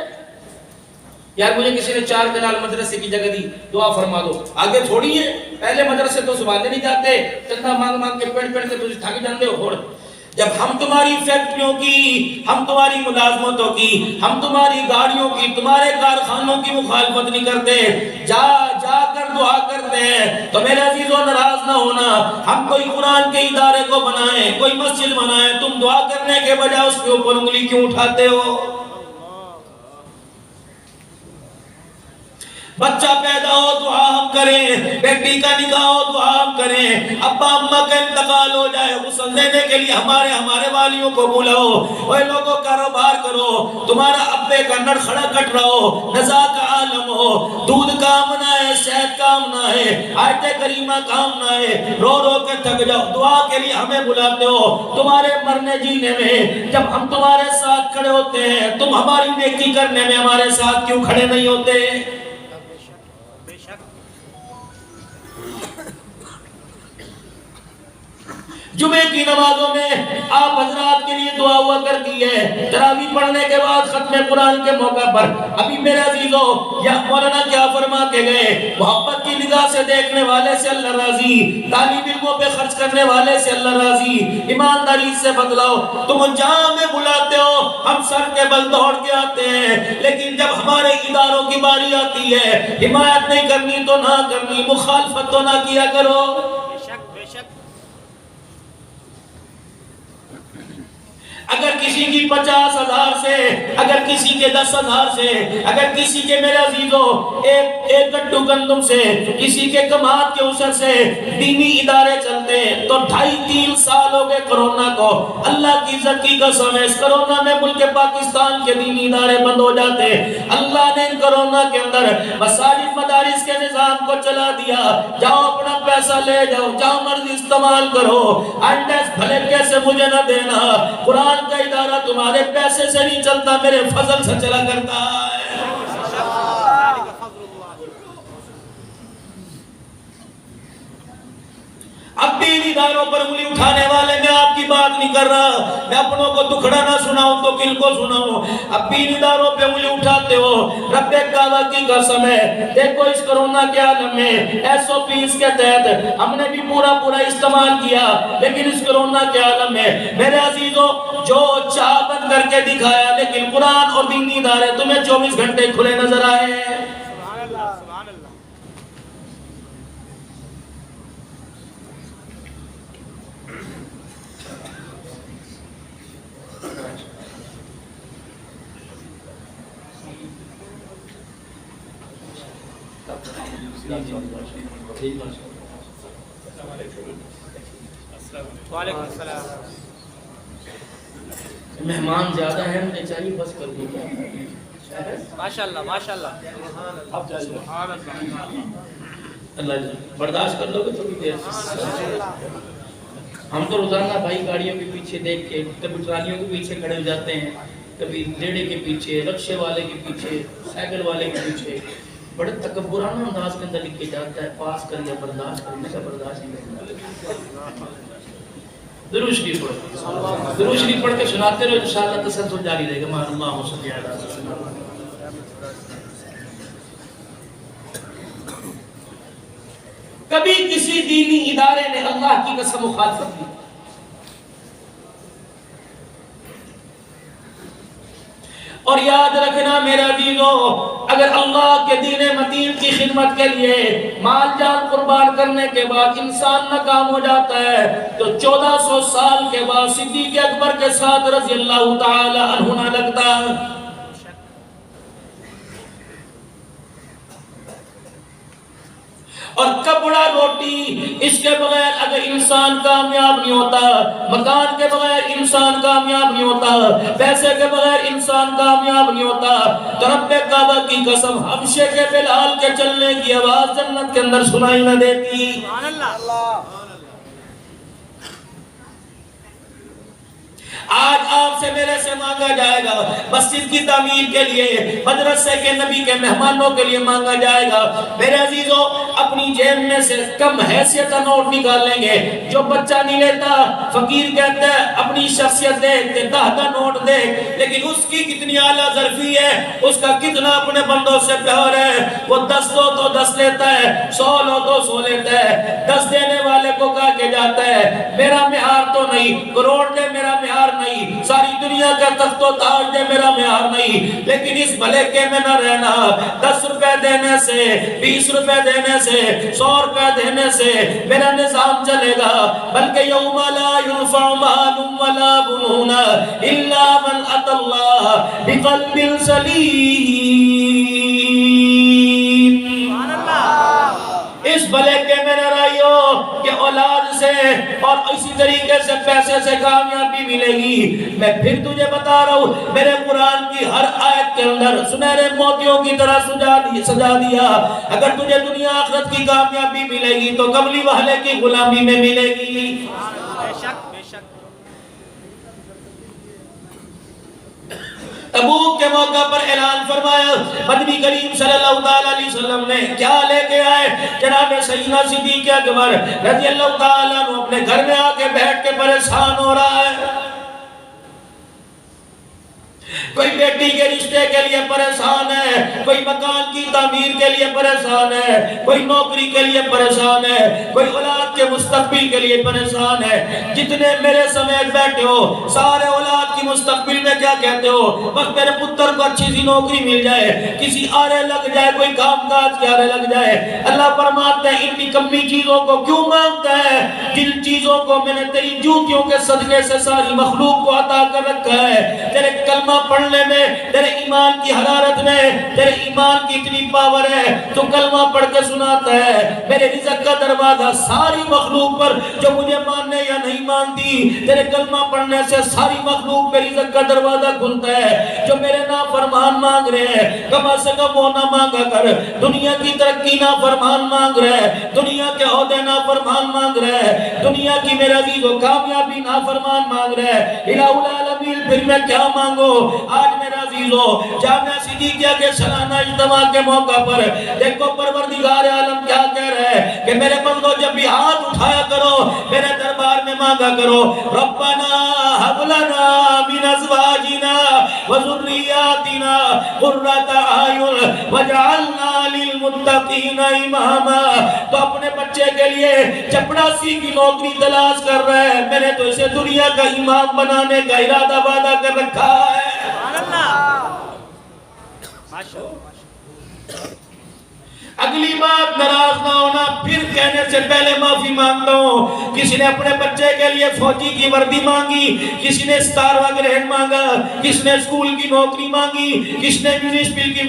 یار مجھے کسی نے 4 کنال مدرسے کی جگہ دی، دعا فرما دو، آگے تھوڑی ہے۔ پہلے مدرسے تو سنبھالنے نہیں جاتے، چندہ مانگ کے پیڑ کے تجھے تھک جاندے ہو گھوڑ۔ جب ہم تمہاری فیکٹریوں کی، ہم تمہاری ملازمتوں کی، ہم تمہاری گاڑیوں کی، تمہارے کارخانوں کی مخالفت نہیں کرتے، جا کر دعا کرتے ہیں، تو میرے عزیزوں ناراض نہ ہونا، ہم کوئی قرآن کے ادارے کو بنائیں، کوئی مسجد بنائیں، تم دعا کرنے کے بجائے اس کے اوپر انگلی کیوں اٹھاتے ہو؟ بچہ پیدا ہو دعا ہم کریں، بیٹی کا نکاح ہو دعا ہم کریں، ابا اماں کا انتقال ہو جائے غسل دینے کے لیے ہمارے والیوں کو بلاؤ، اوے لوگوں کاروبار کرو، تمہارا ابے کا نرخڑا کٹ رہا ہو، نزا کا عالم ہو، دودھ کام نہ ہے، شہد کام نہ ہے، آیت کریمہ کام نہ ہے، رو رو کے تھک جاؤ، دعا کے لیے ہمیں بلاتے ہو۔ تمہارے مرنے جینے میں جب ہم تمہارے ساتھ کھڑے ہوتے ہیں، تم ہماری نیکی کرنے میں ہمارے ساتھ کیوں کھڑے نہیں ہوتے؟ جمعے کی نمازوں میں آپ حضرات کے لیے دعا ہوا کرتی ہے، تراویح پڑھنے کے بعد ختم قرآن کے موقع پر ابھی میرے عزیزوں یا مولانا کیا فرما کے گئے، محبت کی نگاہ سے دیکھنے والے سے اللہ راضی، طالب علموں پہ خرچ کرنے والے سے اللہ راضی، ایمانداری سے بدلاؤ۔ تم جہاں میں بلاتے ہو ہم سر کے بل دوڑ کے آتے ہیں، لیکن جب ہمارے اداروں کی باری آتی ہے حمایت نہیں کرنی تو نہ کرنی، مخالفت تو نہ کیا کرو۔ اگر کسی کی 50,000 سے، اگر کسی کے 10,000 سے، اگر کسی کے میرے عزیزوں ایک گٹو گندم سے، کسی کے کماد کے اسر سے دینی ادارے چلتے ہیں تو 2.5-3 سال ہو گئے کرونا کو، اللہ کی عزت کی قسم ہے اس کرونا میں ملک پاکستان کے دینی ادارے بند ہو جاتے ہیں۔ اللہ نے ان کرونا کے اندر مساجد مدارس کے نظام کو چلا دیا، جاؤ اپنا پیسہ لے جاؤ، جاؤ مرضی استعمال کرو، انڈیس بھلے کیسے مجھے نہ دینا، قرآن کا ادارہ تمہارے پیسے سے نہیں چلتا، میرے فضل سے چلا کرتا ہے۔ اب بھی ان اداروں پر انگلی اٹھانے والے، میں آپ کی بات نہیں کر رہا، میں اپنوں کو دکھڑا نہ سناؤں تو کن کو سناؤں، اب بھی ان اداروں پہ انگلی اٹھاتے ہو، رب کعبہ کی قسم ہے، دیکھو اس کرونا کے عالم میں SOPs کے تحت ہم نے بھی پورا استعمال کیا، لیکن اس کرونا کے عالم میں میرے عزیزوں جو چاہ بند کر کے دکھایا، لیکن قرآن اور دینی ادارے تمہیں 24 گھنٹے کھلے نظر آئے ہیں۔ مہمان زیادہ ہیں، مجھے چاہیے بس کر دوں کیا؟ ماشاءاللہ ماشاءاللہ اللہ برداشت کر لو گے تھوڑی دیر سے؟ ہم تو روزانہ بھائی گاڑیوں کے پیچھے دیکھ کے کبھی ٹرالیوں کے پیچھے کھڑے ہو جاتے ہیں، کبھی ریڑے کے پیچھے، رکشے والے کے پیچھے، سائیکل والے کے پیچھے، بڑے تکبرانہ انداز کے اندر لکھے جاتا ہے پاس کر یا برداشت کرنے کا برداشت نہیں کرنا۔ درود شریف پڑھو، درود شریف پڑھ کے سناتے رہو، انشاءاللہ تسلسل جاری رہے گا۔ مان اللہ صلی اللہ علیہ وسلم۔ کبھی کسی دینی ادارے نے اللہ کی قسم مخالفت کی، اور یاد رکھنا میرے عزیزوں، اگر اللہ کے دین متین کی خدمت کے لیے مال جان قربان کرنے کے بعد انسان ناکام ہو جاتا ہے تو 1400 سال کے بعد صدیق اکبر کے ساتھ رضی اللہ تعالی عنہ نہ لگتا۔ اور کپڑا روٹی اس کے بغیر اگر انسان کامیاب نہیں ہوتا، مکان کے بغیر انسان کامیاب نہیں ہوتا، پیسے کے بغیر انسان کامیاب نہیں ہوتا، تو رب کعبہ کی قسم حبشے کے بلال کے چلنے کی آواز جنت کے اندر سنائی نہ دیتی۔ سبحان اللہ۔ آج آپ سے میرے سے مانگا جائے گا، مسجد کی تعمیر کے لیے، مدرسے کے نبی کے مہمانوں کے لیے مانگا جائے گا، میرے عزیزوں اپنی جیب میں سے کم حیثیت کا نوٹ نکال لیں گے۔ جو بچہ نہیں لیتا، فقیر کہتا ہے اپنی شخصیت دیکھ، 10 کا نوٹ دیکھ، لیکن اس کی کتنی اعلیٰ ظرفی ہے، اس کا کتنا اپنے بندوں سے پیار ہے، وہ 10 دو تو 10 لیتا ہے، 100 لو تو 100 لیتا ہے۔ 10 دینے والے کو کہا کہ جاتا ہے میرا معیار تو نہیں، کروڑ دے میرا معیار نہیں، ساری دنیا کا تخت و تاج دے میرا معیار نہیں، لیکن اس بھلے کے میں نہ رہنا۔ 10 روپے دینے سے، 20 روپے دینے سے، 100 روپے دینے سے میرا نظام چلے گا، بلکہ یوم لا ينفع مال ولا بنون الا من اتى الله بقلب سلیم۔ اس بھلے کے میں نہ رہیو کہ اولاد سے اور اسی طریقے سے پیسے سے کامیابی ملے گی۔ میں پھر تجھے بتا رہا ہوں، میرے قرآن کی ہر آیت کے اندر سنہرے موتیوں کی طرح سجا دیا، اگر تجھے دنیا آخرت کی کامیابی ملے گی تو قبلی وحلے کی غلامی میں ملے گی۔ بے شک بے شک۔ تبوک کے موقع پر اعلان فرمایا، نبی کریم صلی اللہ علیہ وسلم نے کیا لے کے آئے؟ جناب سیدنا صدیق اکبر رضی اللہ تعالیٰ عنہ اپنے گھر میں آ کے بیٹھ کے پریشان ہو رہا ہے۔ کوئی بیٹی کے رشتے کے لیے پریشان ہے، کوئی مکان کی تعمیر کے لیے پریشان ہے، کوئی نوکری کے لیے پریشان ہے، کوئی اولاد کے مستقبل کے لیے پریشان ہے۔ جتنے میرے سمیت بیٹھے ہو سارے اولاد کی مستقبل میں کیا کہتے ہو؟ بس میرے پتر کو اچھی سی نوکری مل جائے، کسی آرے لگ جائے، کوئی کام کاج کے آرے لگ جائے۔ اللہ فرماتے ہیں ان نکمی چیزوں کو کیوں مانگتا ہے؟ جن چیزوں کو میں نے تیری جوتیوں کے صدقے سے ساری مخلوق کو عطا کر رکھا ہے، تیرے کلمہ پڑھنے میں، تیرے ایمان کی حرارت میں، تیرے ایمان کی اتنی پاور ہے، تو کلمہ پڑھ کے سناتا ہے میرے رزق کا دروازہ ساری مخلوق پر، جو مجھے ماننے یا نہیں مانتی، تیرے کلمہ پڑھنے سے ساری مخلوق پہ رزق کا دروازہ کھلتا ہے۔ جو میرے نافرمان مانگ رہے ہیں کم از کم وہ نہ مانگا کر، دنیا کی ترقی نافرمان مانگ رہے ہیں، دنیا کے عہدے نافرمان مانگ رہے ہیں، دنیا کی میرے عزیز و کامیابی نافرمان مانگ رہے ہیں۔ الہ العالمین جمیل پھر میں کیا مانگو؟ آج میرا عزیزو جامعہ صدیقیہ کے سالانہ اجتماع کے موقع پر دیکھو پروردگار عالم کیا کہہ رہے ہیں کہ میرے بندو جب بھی ہاتھ اٹھایا کرو میرے دربار میں مانگا کرو ربنا حب لنا من ازواجنا وذریاتنا قرۃ اعین وجعلنا للمتقین اماما۔ تو اپنے بچے کے لیے چپڑاسی کی نوکری تلاش کر رہے ہیں، میں نے تو اسے دنیا کا امام بنانے کا ارادہ وعدہ کر رکھا ہے۔ اگلی بات ناراض نہ ہونا، پھر کہنے سے پہلے معافی مانگتا ہوں۔ کسی نے اپنے بچے کے لیے فوجی کی وردی مانگی، کسی نے 17واں گریڈ مانگا، کسی نے اسکول کی نوکری مانگی، کسی نے میونسپل کی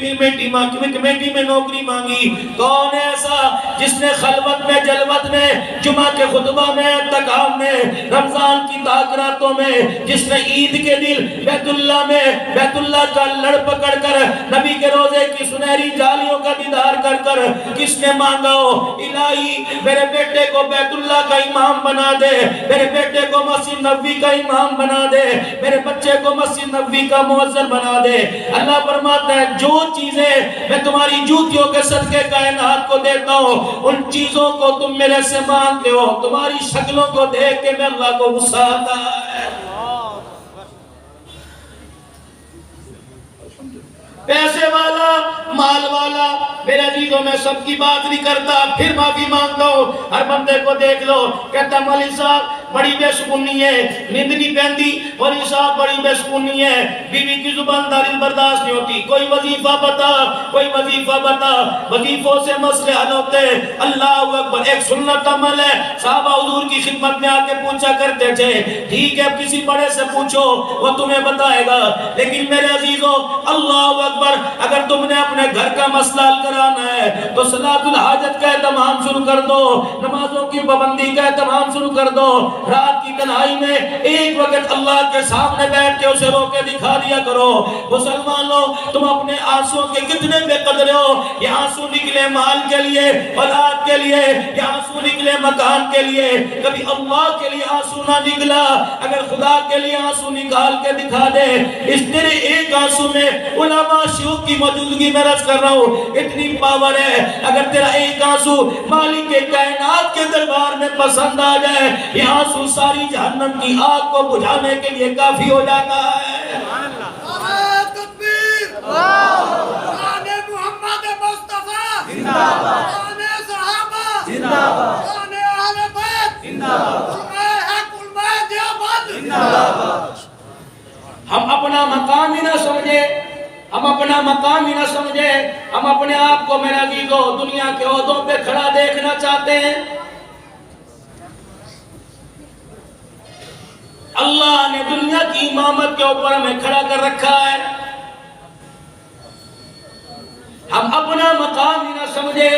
کمیٹی میں نوکری مانگی۔ کون ہے ایسا جس نے خلوت میں جلوت میں جمعہ کے خطبہ میں تقام میں رمضان کی تاکراتوں میں جس نے عید کے دن بیت اللہ میں بیت اللہ کا لڑ پکڑ کر نبی کے روزے کی سنہری جالیوں کا دیدار کر کر کس نے مانگا ہو الہی میرے بیٹے کو بیت اللہ کا امام بنا دے، میرے بیٹے کو مسجد نبوی کا امام بنا دے، میرے بچے کو مسجد نبوی کا مؤذن بنا دے۔ اللہ فرماتا ہے جو چیزیں میں تمہاری جوتیوں کے صدقے کائنات کو دیتا ہوں ان چیزوں کو تم میرے سے مانگتے ہو، تمہاری شکلوں کو دیکھ کے میں اللہ کو غصہ آتا ہے۔ پیسے والا مال والا میرے عزیزوں میں سب کی بات نہیں کرتا، پھر معافی مانگتا ہوں۔ ہر بندے کو دیکھ لو کہتا مولوی صاحب بڑی بے سکونی ہے، نیند نہیں پہنتی، مولوی صاحب بڑی بے سکونی ہے، بیوی کی زبانداری برداشت نہیں ہوتی، کوئی وظیفہ بتا کوئی وظیفہ بتا، وظیفوں سے مسئلے حل ہوتے۔ اللہ اکبر، ایک سنت عمل ہے، صحابہ حضور کی خدمت میں آ کے پوچھا کرتے تھے، ٹھیک ہے کسی بڑے سے پوچھو وہ تمہیں بتائے گا، لیکن میرے عزیزوں اللہ اکبر اگر تم نے اپنے گھر کا مسئلہ حل کرانا ہے تو صلاۃ الحاجت کا اہتمام شروع کر دو، نمازوں کی پابندی کا اہتمام شروع کر دو، رات کی تنہائی میں ایک وقت اللہ کے سامنے بیٹھ کے اسے رو کے دکھا دیا کرو۔ مسلمانوں تم اپنے آنسوں کے کتنے بے قدر ہو، یہ آنسو نکلے مال کے لیے، اولاد کے لیے، یہ آنسو نکلے مکان کے لیے، کبھی اللہ کے لیے آنسو نہ نکلا، اگر خدا کے لیے آنسو نکال کے دکھا دے۔ اس تیرے ایک آنسو میں علماء شیوخ کی موجودگی میں رض کر رہا ہوں اتنی پاور ہے، اگر تیرا ایک آنسو مالک کائنات کے دربار میں پسند آ جائے یہ آنسو ساری جہنم کی آگ کو بجھانے کے لیے کافی ہو جاتا ہے۔ نعرہ تکبیر، شان محمد مصطفیٰ زندہ باد، شان صحابہ زندہ باد، شان اہل بیت زندہ باد، شمع علماء دیوبند زندہ باد۔ ہم اپنا مقام ہی نہ سمجھے، ہم اپنا مقام ہی نہ سمجھے، ہم اپنے آپ کو میرا عزیزو دنیا کے عہدوں پہ کھڑا دیکھنا چاہتے ہیں۔ اللہ نے دنیا کی امامت کے اوپر ہمیں کھڑا کر رکھا ہے، ہم اپنا مقام ہی نہ سمجھے۔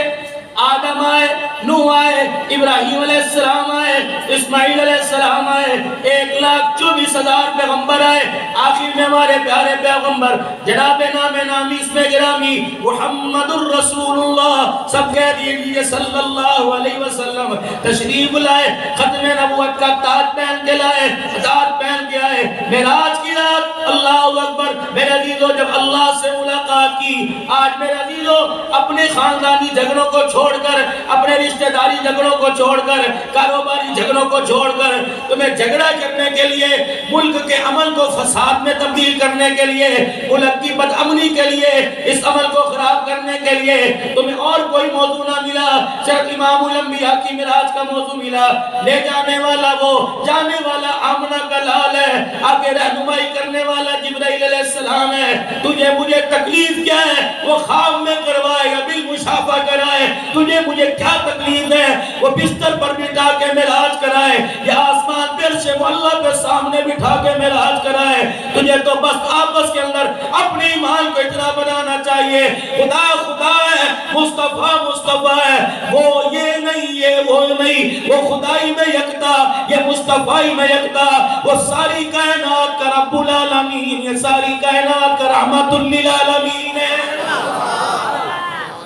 آدم آئے، نوح آئے، ابراہیم علیہ السلام آئے، اسماعیل علیہ السلام آئے، 1,24,000 پیغمبر آئے، آخر میں ہمارے پیارے پیغمبر جناب نام نامی اسم گرامی محمد الرسول اللہ سب کہہ دیجئے صلی اللہ علیہ وسلم تشریف لائے، ختم نبوت کا تاج پہن کے لائے، تاج پہن کے آئے۔ معراج کی رات اللہ اکبر میرے عزیزو جب اللہ سے ملاقات کی، آج میرے عزیزو اپنے خاندانی جھگڑوں کو چھوڑ کر، اپنے رشتہ داری جھگڑوں کو چھوڑ کر، کاروباری جھگڑوں کو چھوڑ کر، تمہیں جھگڑا کرنے کے لیے، ملک کے عمل کو فساد میں تبدیل کرنے کے لیے، ملک کی بدامنی کے لیے، اس عمل کو خراب کرنے کے لیے تمہیں اور کوئی موضوع نہ ملا، صرف امام الانبیاء کی معراج کا موضوع ملا۔ لے جانے والا وہ، جانے والا آمنہ کا لال ہے، آگے رہنمائی کرنے والا جبرائیل علیہ السلام ہے۔ تجھے مجھے تکلیف کیا ہے؟ وہ خواب میں کروائے یا بالمشافہ کرائے، تجھے مجھے کیا تکلیف ہے؟ وہ بستر پر بٹھا کے معراج کرائے یا آسمان پر سے وہ اللہ کے سامنے بٹھا کے معراج کرائے، تجھے تو بس آپس کے اندر اپنے ایمان کو اتنا بنانا چاہیے خدا خدا ہے، مصطفیٰ مصطفیٰ ہے، وہ یہ نہیں یہ وہ نہیں، وہ خدائی میں یکتا یہ مصطفیٰ میں یکتا، وہ ساری کائنات کا رب العالمین، یہ ساری کائنات کا رحمت للعالمین ہے۔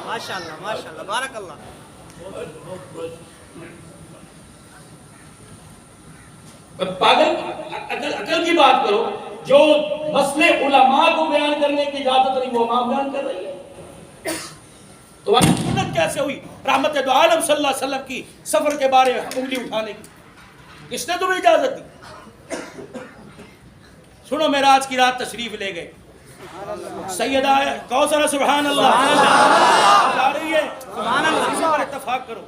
ماشاءاللہ ماشاءاللہ بارک اللہ۔ پاگل عقل کی بات کرو، جو مسئلے علماء کو بیان کرنے کی اجازت نہیں وہ امام بیان کر رہی ہے. تو سنت کیسے ہوئی رحمت دو عالم صلی اللہ علیہ وسلم کی سفر کے بارے میں انگلی اٹھانے کی؟ کس نے تمہیں اجازت دی؟ سنو معراج کی رات تشریف لے گئے سیدہ کوثر سبحان اللہ آ رہی ہے سبحان اللہ. اسی پر اتفاق کرو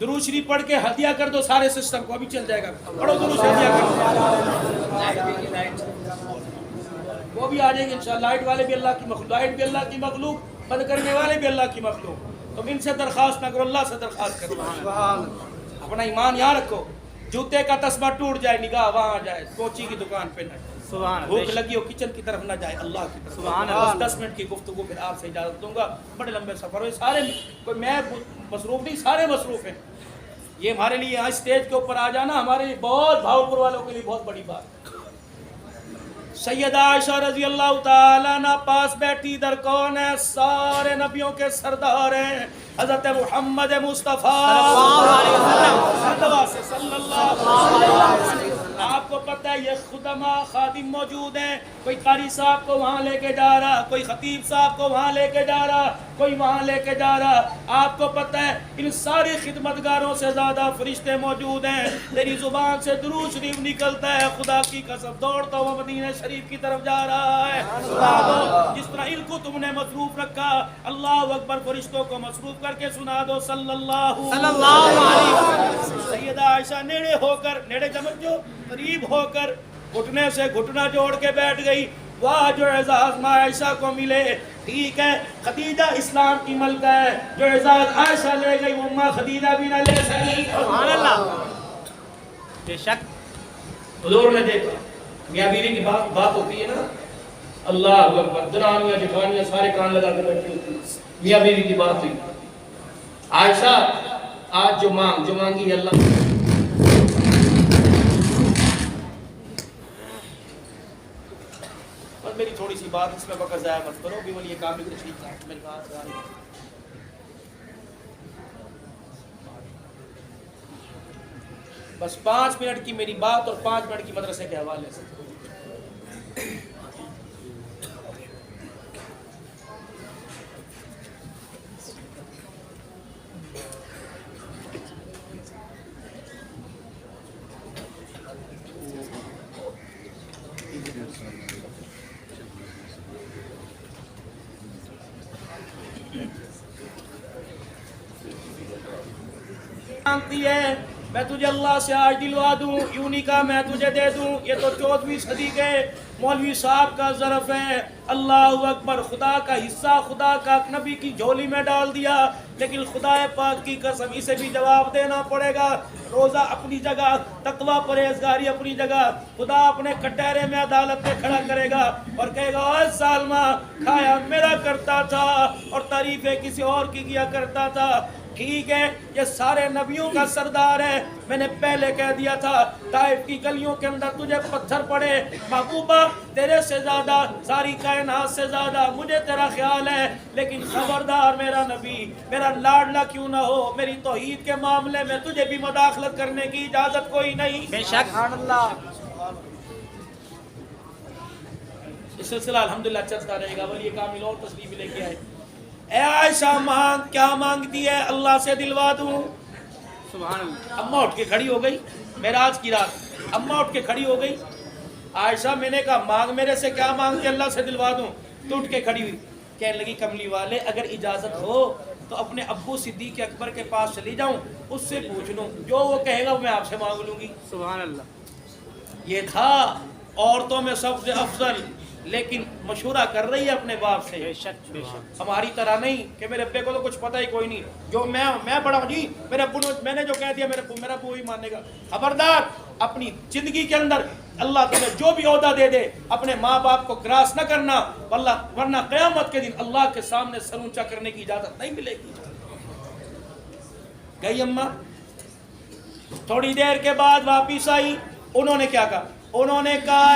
درود شریف پڑھ کے ہدیہ کر دو سارے سسٹم کو. ابھی چل جائے گا پڑھو درود شریف ہدیہ کر دو. وہ بھی آ جائیں گے انشاءاللہ. لائٹ والے بھی اللہ کی مخلوق, لائٹ بھی اللہ کی مخلوق, بند کرنے والے بھی اللہ کی مخلوق. تم ان سے درخواست نہ کرو, اللہ سے درخواست کرو. اپنا ایمان یہاں رکھو. جوتے کا تسمہ ٹوٹ جائے نگاہ وہاں جائے, کوچی کی دکان پہ نہ جائے, بھوک لگی ہو کچن کی طرف نہ جائے, اللہ کی طرف. بس 10 منٹ کی گفتگو پھر آپ سے اجازت دوں گا. بڑے لمبے سفر ہوئے سارے, کوئی میں مصروف نہیں, سارے مصروف ہیں. یہ ہمارے لیے یہاں اسٹیج کے اوپر آ جانا ہمارے لیے بہت, بھاؤپور والوں کے لیے بہت بڑی بات. سیدہ عائشہ رضی اللہ تعالیٰ عنہ پاس بیٹھی. در کون ہے؟ سارے نبیوں کے سردار ہیں حضرت محمد مصطفیٰ صلی اللہ علیہ وسلم. آپ کو پتہ ہے یہ خدمہ خادم موجود ہیں. کوئی قاری صاحب کو وہاں لے کے جا رہا, کوئی خطیب صاحب کو وہاں لے کے جا رہا, کوئی وہاں لے کے جا رہا. آپ کو پتہ ہے ان ساری خدمتگاروں سے زیادہ فرشتے موجود ہیں. تیری زبان سے درود شریف نکلتا ہے, خدا کی قسم دوڑتا ہوا مدینہ شریف کی طرف جا رہا ہے. جس طرح ان کو تم نے مصروف رکھا, اللہ اکبر فرشتوں کو مصروف کر کے سنا دو صلی اللہ علیہ وسلم. سیدہ عائشہ نیڑے ہو کر, نیڑے جو قریب ہو کر گھٹنے سے گھٹنا جوڑ کے بیٹھ گئی. واہ جو اعزاز ماں عائشہ کو ملے. ٹھیک ہے خدیجہ اسلام کی ملکہ ہے, جو اعزاز عائشہ لے گئی وہ ماں خدیجہ بھی نہ لے سکی. سبحان اللہ. بے شک حضور نے دیکھا میاں بیوی کی بات ہوتی ہے نا, اللہ اکبر, درانیاں جٹھانیاں سارے کان لگا کے بیٹھی ہوتی. میاں بیوی کی بات ہوئی. عائشہ آج جو مانگی ہے اللہ. اور میری تھوڑی سی بات, اس میں وقت ضائع مت کرو. بھی یہ کامل تشریف ہے میری بات آ رہی ہے. بس 5 منٹ کی میری بات اور 5 منٹ کی مدرسے کے حوالے سے. مانگتی ہے میں تجھے اللہ سے آج دلوا دوں, یوں نہیں کہا میں تجھے دے دوں. یہ تو 14ویں صدی کے مولوی صاحب کا ظرف ہے. اللہ اکبر, خدا کا حصہ خدا کا نبی کی جھولی میں ڈال دیا. لیکن خدا پاک کی قسم اسے بھی جواب دینا پڑے گا. روزہ اپنی جگہ, تقوی پرہیزگاری اپنی جگہ, خدا اپنے کٹہرے میں عدالت میں کھڑا کرے گا اور کہے گا اے سالمہ کھایا میرا کرتا تھا اور تعریفیں کسی اور کی کیا کرتا تھا. ٹھیک ہے یہ سارے نبیوں کا سردار ہے. میں نے پہلے کہہ دیا تھا طائف کی گلیوں کے اندر تجھے پتھر پڑے, محبوبہ تیرے سے زیادہ, ساری کائنات سے زیادہ مجھے تیرا خیال ہے. لیکن خبردار میرا نبی, میرا لاڈلا کیوں نہ ہو, میری توحید کے معاملے میں تجھے بھی مداخلت کرنے کی اجازت کوئی نہیں. بے شک سبحان اللہ. یہ سلسلہ الحمدللہ چلتا رہے گا. ولی کامل اور تشریف لے کے آئے. اے عائشہ مانگ, کیا مانگتی ہے؟ اللہ سے دلوا دوں. سبحان اللہ. اماں اٹھ کے کھڑی ہو گئی معراج کی رات, اماں اٹھ کے کھڑی ہو گئی. عائشہ میں نے کہا مانگ میرے سے, کیا مانگتی؟ اللہ سے دلوا دوں. تو اٹھ کے کھڑی ہوئی, کہنے لگی کملی والے اگر اجازت ہو تو اپنے ابو صدیق اکبر کے پاس چلی جاؤں, اس سے پوچھ لوں, جو وہ کہے گا میں آپ سے مانگ لوں گی. سبحان اللہ. یہ تھا عورتوں میں سب سے افضل, لیکن مشورہ کر رہی ہے اپنے باپ سے. بے شک بے شک. ہماری طرح نہیں کہ میرے ابے کو تو کچھ پتہ ہی کوئی نہیں, جو میں بڑا ہوں جی میرے ابو نے, میں نے جو کہہ دیا میرا ابو ہی ماننے گا. خبردار, اپنی زندگی کے اندر اللہ تمہیں جو بھی عہدہ دے دے اپنے ماں باپ کو گراس نہ کرنا, ورنہ قیامت کے دن اللہ کے سامنے سر اونچا کرنے کی اجازت نہیں ملے گی. گئی اماں, تھوڑی دیر کے بعد واپس آئی. انہوں نے کیا کہا؟ انہوں نے کہا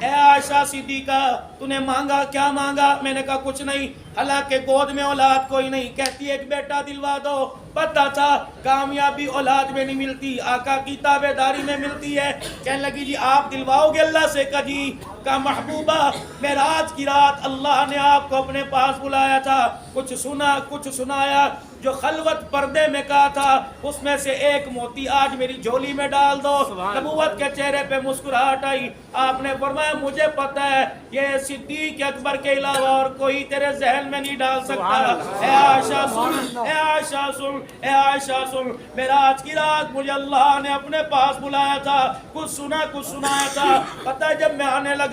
اے عائشہ صدیقہ تو نے مانگا, کیا مانگا؟ میں نے کہا کچھ نہیں, حالانکہ گود میں اولاد کوئی نہیں. کہتی ہے ایک بیٹا دلوا دو. پتہ تھا کامیابی اولاد میں نہیں ملتی، آقا کی تابعداری میں ملتی ہے۔ کہنے لگی جی آپ دلواؤ گے اللہ سے؟ کہا جی۔ کہا محبوبہ معراج کی رات اللہ نے آپ کو اپنے پاس بلایا تھا، کچھ سنا کچھ سنایا، جو خلوت پردے میں کہا تھا اس میں سے ایک موتی آج میری جھولی میں ڈال دو۔ نبوت کے چہرے پہ مسکراہٹ آئی، آپ نے فرمایا مجھے پتہ ہے یہ صدیق اکبر کے علاوہ اور کوئی تیرے ذہن میں نہیں ڈال سکتا۔ اے عائشہ سن، اے عائشہ سن، اے عائشہ سن، معراج کی رات مجھے اللہ نے اپنے پاس بلایا تھا، کچھ سنا کچھ سنایا تھا۔ پتہ ہے جب میں آنے لگا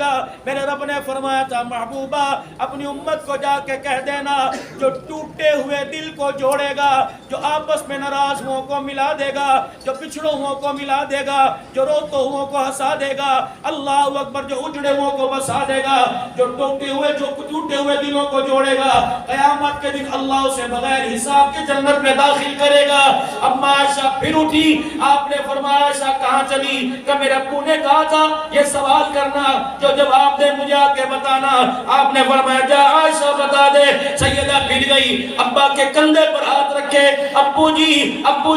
میرے رب نے فرمایا تھا محبوبہ اپنی امت کو جا کے کہہ دینا جو ٹوٹے ہوئے دل کو جوڑے گا، جو آپس میں ناراض ہوں کو ملا دے گا، جو پچھڑوں ہوں کو ملا دے گا، جو روتوں ہوں کو ہنسا دے گا، اللہ اکبر، جو اجڑے ہوں کو بسا دے گا، جو ٹوٹے ہوئے دلوں کو جوڑے گا، قیامت کے دن اللہ اسے بغیر حساب کے جنت میں داخل کرے گا۔ اما عائشہ پھر اٹھی، آپ نے فرمایا عائشہ کہاں چلی؟ کہ میرے ابو نے کہا تھا یہ سوال کرنا جو جواب دے مجھے آ کے بتانا۔ آپ نے فرمایا جا عائشہ بتا دے۔ سیدہ پھر گئی، ابا کے کندھے پر ہاتھ رکھے، ابو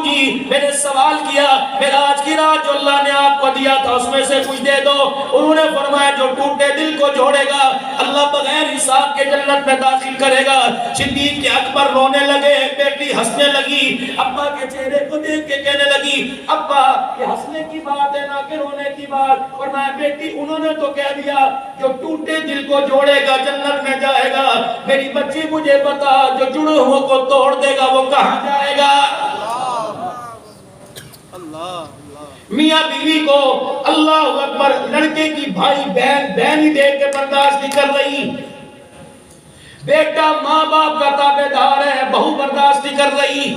جی میں نے سوال کیا معراج کی رات جو اللہ نے آپ کو دیا تھا اس میں سے کچھ دے دو۔ انہوں نے فرمایا جو ٹوٹے دل کو جوڑے گا اللہ بغیر حساب کے جنت میں داخل کرے گا۔ صدیق اکبر رونے لگے، بیٹی ہنسنے لگی، ابا کے چہرے کو دیکھ کے کہنے لگی ابا یہ ہنسنے کی بات ہے نہ کہ رونے کی بات؟ فرمایا بیٹی انہوں نے تو کہہ دیا جو ٹوٹے دل کو جوڑے گا جنت میں جائے گا، میری بچی مجھے بتا جو جڑے ہوں کو توڑ دے گا وہ کہاں جائے گا؟ میاں بیوی کو اللہ اکبر، لڑکے کی بھائی بہن ہی دیکھ کے برداشت نہیں کر رہی، بیٹا ماں باپ کا تابعدار ہے بہو برداشت نہیں کر رہی،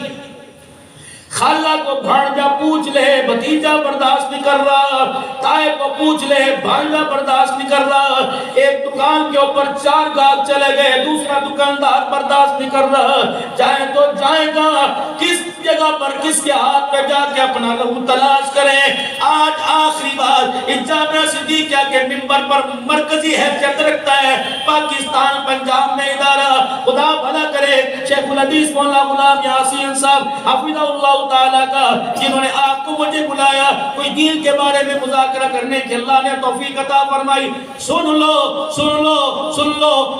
خالہ کو بھانجا پوچھ لے بھتیجا برداشت نہیں کر رہا، تائے کو پوچھ لے بھانجا برداشت نہیں کر رہا، ایک دکان کے اوپر 4 گاہک چلے گئے دوسرا دکاندار برداشت نہیں کر رہا، جائیں تو جائیں گا کس جگہ پر کس کے ہاتھ پہ جا کے اپنا لہو تلاش کریں۔ آج آخری بات اس جامعہ صدیقہ کے منبر پر مرکزی حیثیت رکھتا ہے پاکستان پنجاب میں ادارہ، خدا بھلا کرے شیخ الحدیث مولانا غلام یاسین صاحب حفظہ اللہ تعالیٰ کا، جنہوں نے آپ کو مجھے بلایا کوئی دین کے بارے میں مذاکرہ کرنے کی اللہ نے توفیق عطا فرمائی۔ سن لو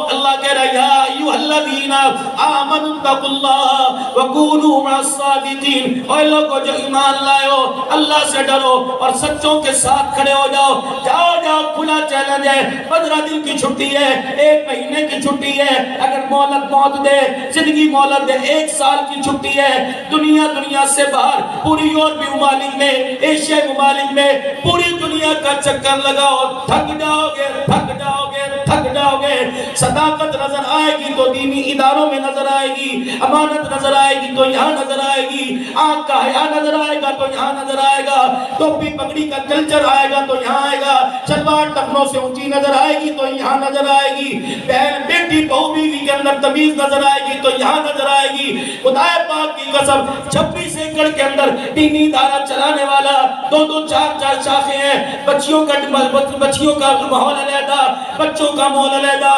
اللہ کہہ رہا یا ایھا الذین آمنوا اتقوا اللہ وکونوا مع الصادقین، اے لوگو جو ایمان لائے ہو اللہ سے ڈرو اور سچوں کے ساتھ کھڑے ہو جاؤ۔ جاؤ کھلا چیلنج ہے، 15 دن کی چھٹی ہے، 1 مہینے کی چھٹی ہے، اگر مہلت موت دے زندگی مہلت دے 1 سال کی چھٹی ہے، دنیا سے باہر پوری یورپی ممالک میں ایشیا ممالک میں پوری دنیا کا چکر لگاؤ، تھک جاؤ گے، صداقت نظر آئے گی تو دینی اداروں میں نظر آئے گی، امانت نظر آئے گی تو یہاں نظر آئے گی، آنکھ کا حیا نظر آئے گا تو یہاں نظر آئے گا، ٹوپی پگڑی کا کلچر آئے گا تو یہاں آئے گا، شلوار ٹخنوں سے اونچی نظر آئے گی تو یہاں نظر آئے گی، بہن بیٹی بہو بیوی کے اندر تمیز نظر آئے گی تو یہاں نظر آئے گی۔ خدا پاک کی قسم 26 ایکڑ کے اندر دینی ادارہ چلانے والا 2 4 شاخیں ہیں، بچیوں کا ماحول علیحدہ، بچوں کا ماحول علیحدہ،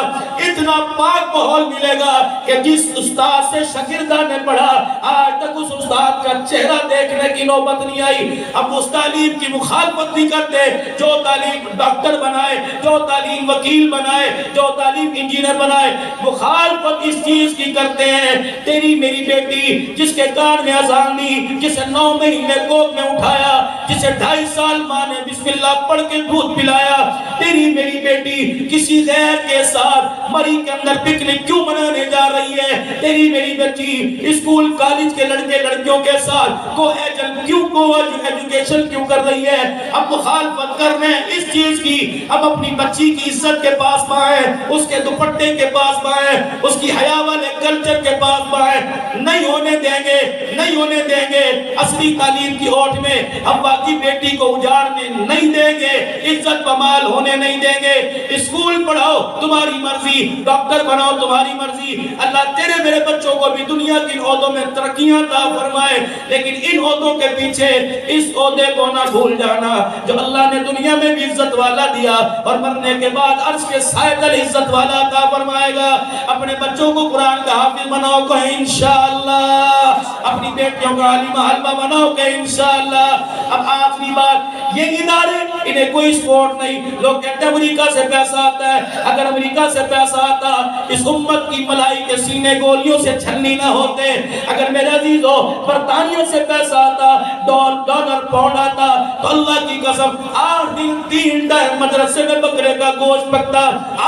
اتنا پاک ماحول ملے گا کہ جس استاد سے شاگردہ نے پڑھا آج تک اس استاد کا چہرہ دیکھنے کی نوبت نہیں آئی۔ اب اس تعلیم کی مخالفت نہیں کرتے جو تعلیم ڈاکٹر بنائے، جو تعلیم وکیل بنائے، جو تعلیم انجینئر بنائے، مخالفت اس چیز کی کرتے ہیں۔ تیری میری بیٹی جس کے کان میں اذان دی، جسے 9 مہینے گود میں اٹھایا، جسے 2.5 سال ماں نے بسم اللہ پڑھ کے دودھ پلایا، تیری میری بیٹی کسی غیر کے ساتھ مری کے اندر پکنک کیوں منانے جا رہی ہے؟ تیری میری بچی اسکول کالج کے لڑکے لڑکیوں کے ساتھ کو ایجوکیشن کیوں کر رہی ہے؟ اب مخالفت کرنے اس چیز کی، اب اپنی بچی کی عزت کے پاس پائیں، اس کے دوپٹے کے پاس پائیں، اس کی حیا والے کلچر کے پاس پائیں، نہیں ہونے دیں گے اصلی تعلیم کی اوٹ میں ہم باقی بیٹی کو اجاڑنے نہیں دیں گے، عزت بمال ہونے نہیں دیں گے۔ اسکول پڑھاؤ تمہاری مرضی، ڈاکٹر بناؤ تمہاری مرضی، اللہ تیرے میرے بچوں کو بھی دنیا کی عہدوں میں ترقیاں عطا فرمائے، لیکن ان عہدوں کے پیچھے اس عہدے کو نہ بھول جانا جو اللہ نے دنیا میں بھی عزت والا دیا اور مرنے کے بعد عرش کے سائے تلے عزت والا عطا فرمائے گا. اپنے بچوں کو قرآن کا حافظ بناؤ کہ انشاءاللہ. اپنی بیٹیوں کا عالمہ حلوہ بناؤ کہ انشاءاللہ. اب آخری بات، یہ ادارے انہیں کوئی سپورٹ نہیں. لوگ کہتے ہیں امریکہ سے پیسہ آتا ہے. اگر امریکہ سے پیسہ آتا اس امت کی ملائی کے سینے گولیوں سے چھلنی نہ ہوتے. اگر میرے عزیز ہو برطانیہ سے پیسہ آتا، ڈالر پاؤنڈ آتا، تو اللہ کی قسم 8 دن 3 ٹائم مدرسے میں بکرے کا گوشت پکتا.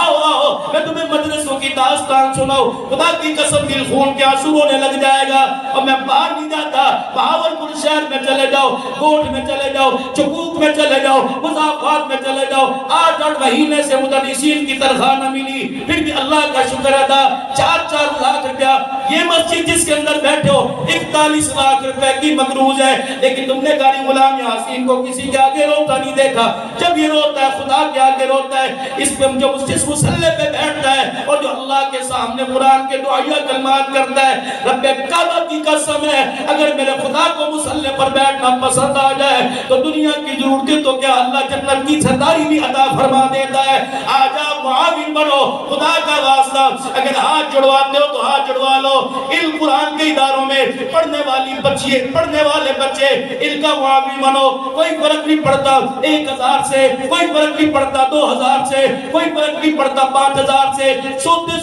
آؤ آؤ میں تمہیں مدرسوں کی داستان سناؤں. خدا کی قسم دل خون کے آنسو ہونے لگ جائے گا. اور میں باہر نہیں جاتا. بہاولپور شہر میں چلے جاؤ، کوٹ میں چلے جاؤ، چکوک میں چلے جاؤ، مضافات میں چلے جاؤ. 8 مہینے سے مدرسین کی تنخواہ نہ ملی، پھر بھی اللہ کا شکر ادا 4 لاکھ روپیہ. یہ مسجد جس کے اندر بیٹھے ہو 41 لاکھ روپے کی مقروض ہے. لیکن تم نے قاری غلام یاسین کو کسی کے آگے روتا نہیں دیکھا. جب یہ روتا ہے خدا کے آگے روتا ہے. اس پہ جو جس مسلح پہ بیٹھتا ہے اور جو اللہ کے سامنے قرآن کے دعائیہ کلمات کرتا ہے، رب کعبہ کی قسم ہے اگر میرے خدا کو مسلح پر بیٹھنا پسند آ جائے تو دنیا کی ضرورتیں تو کیا اللہ جنت کی چھتاری بھی عطا فرما دیتا ہے. آج آپ معاون بنو خدا کا واسطہ. اگر ہاتھ جڑواتے ہو تو ہاتھ جڑوا لو. علم قرآن کے اداروں میں پڑھنے والے بچے ان کا معاون بنو. کوئی فرق نہیں پڑتا 1000 سے، کوئی فرق نہیں پڑتا 2000 سے، کوئی فرق نہیں پڑتا 5000 سے.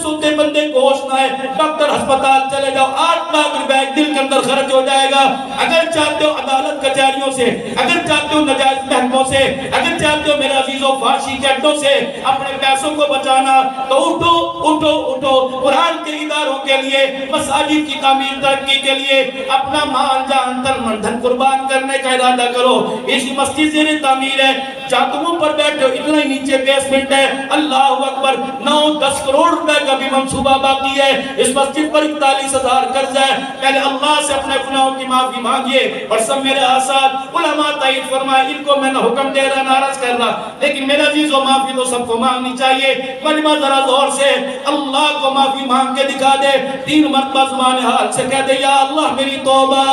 سوتے بندے کو ہوش نہ ہے ڈاکٹر ہسپتال چلے جاؤ 8 لاکھ روپے ایک دن کے اندر خرچ ہو جائے گا. اگر چاہتے ہو عدالت کچہریوں سے، اگر چاہتے ہو نجائز محکموں سے، اگر چاہتے ہو میرے عزیزوں فحاشی کے اڈوں سے اپنے پیسوں کو بچانا تو اٹھو قرآن کے اداروں کے لیے، مساجد کی تعمیر ترقی کے لیے اپنا مال جان تن من دھن قربان کرنے کا ارادہ کرو. اسی مسجد زیر تعمیر ہے، چادروں پر بیٹھے ہو اتنا ہی نیچے بیسمنٹ ہے. اللہ اکبر 9-10 کروڑ روپے کا بھی منصوبہ باقی ہے. اس مسجد پر 41,000 قرض ہے. پہلے اللہ سے اپنے گناہوں کی معافی مانگیے. اور سب میرے آساد علماء تائید فرمائے، ان کو میں نہ حکم دے رہا ناراض کر رہا، لیکن میرے عزیزوں معافی تو سب کو مانگنی چاہیے. کلمہ ذرا زور سے اللہ کو معافی مانگ کے دکھا دے. 3 مرتبہ زبان حال سے کہہ دے یا اللہ میری توبہ.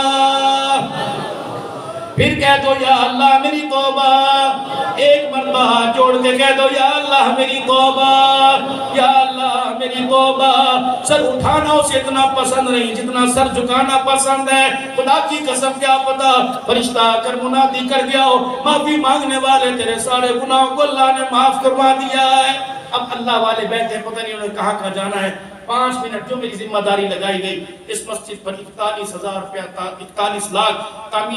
پھر کہہ دو یا اللہ میری توبہ. 1 مرتبہ ہاتھ جوڑ کے کہہ دو یا اللہ میری توبہ، یا اللہ میری توبہ. سر اٹھانا اسے اتنا پسند نہیں جتنا سر جھکانا پسند ہے. خدا کی قسم کیا پتا فرشتہ آ کر منادی کر گیا ہو معافی مانگنے والے تیرے سارے گناہوں کو اللہ نے معاف کروا دیا ہے. اب اللہ والے بیٹھے پتہ نہیں انہیں کہاں جانا ہے. 5 منٹ جو میری ذمہ داری لگائی گئی اس مسجد پر 41,000 روپیہ 41 لاکھ تعمیر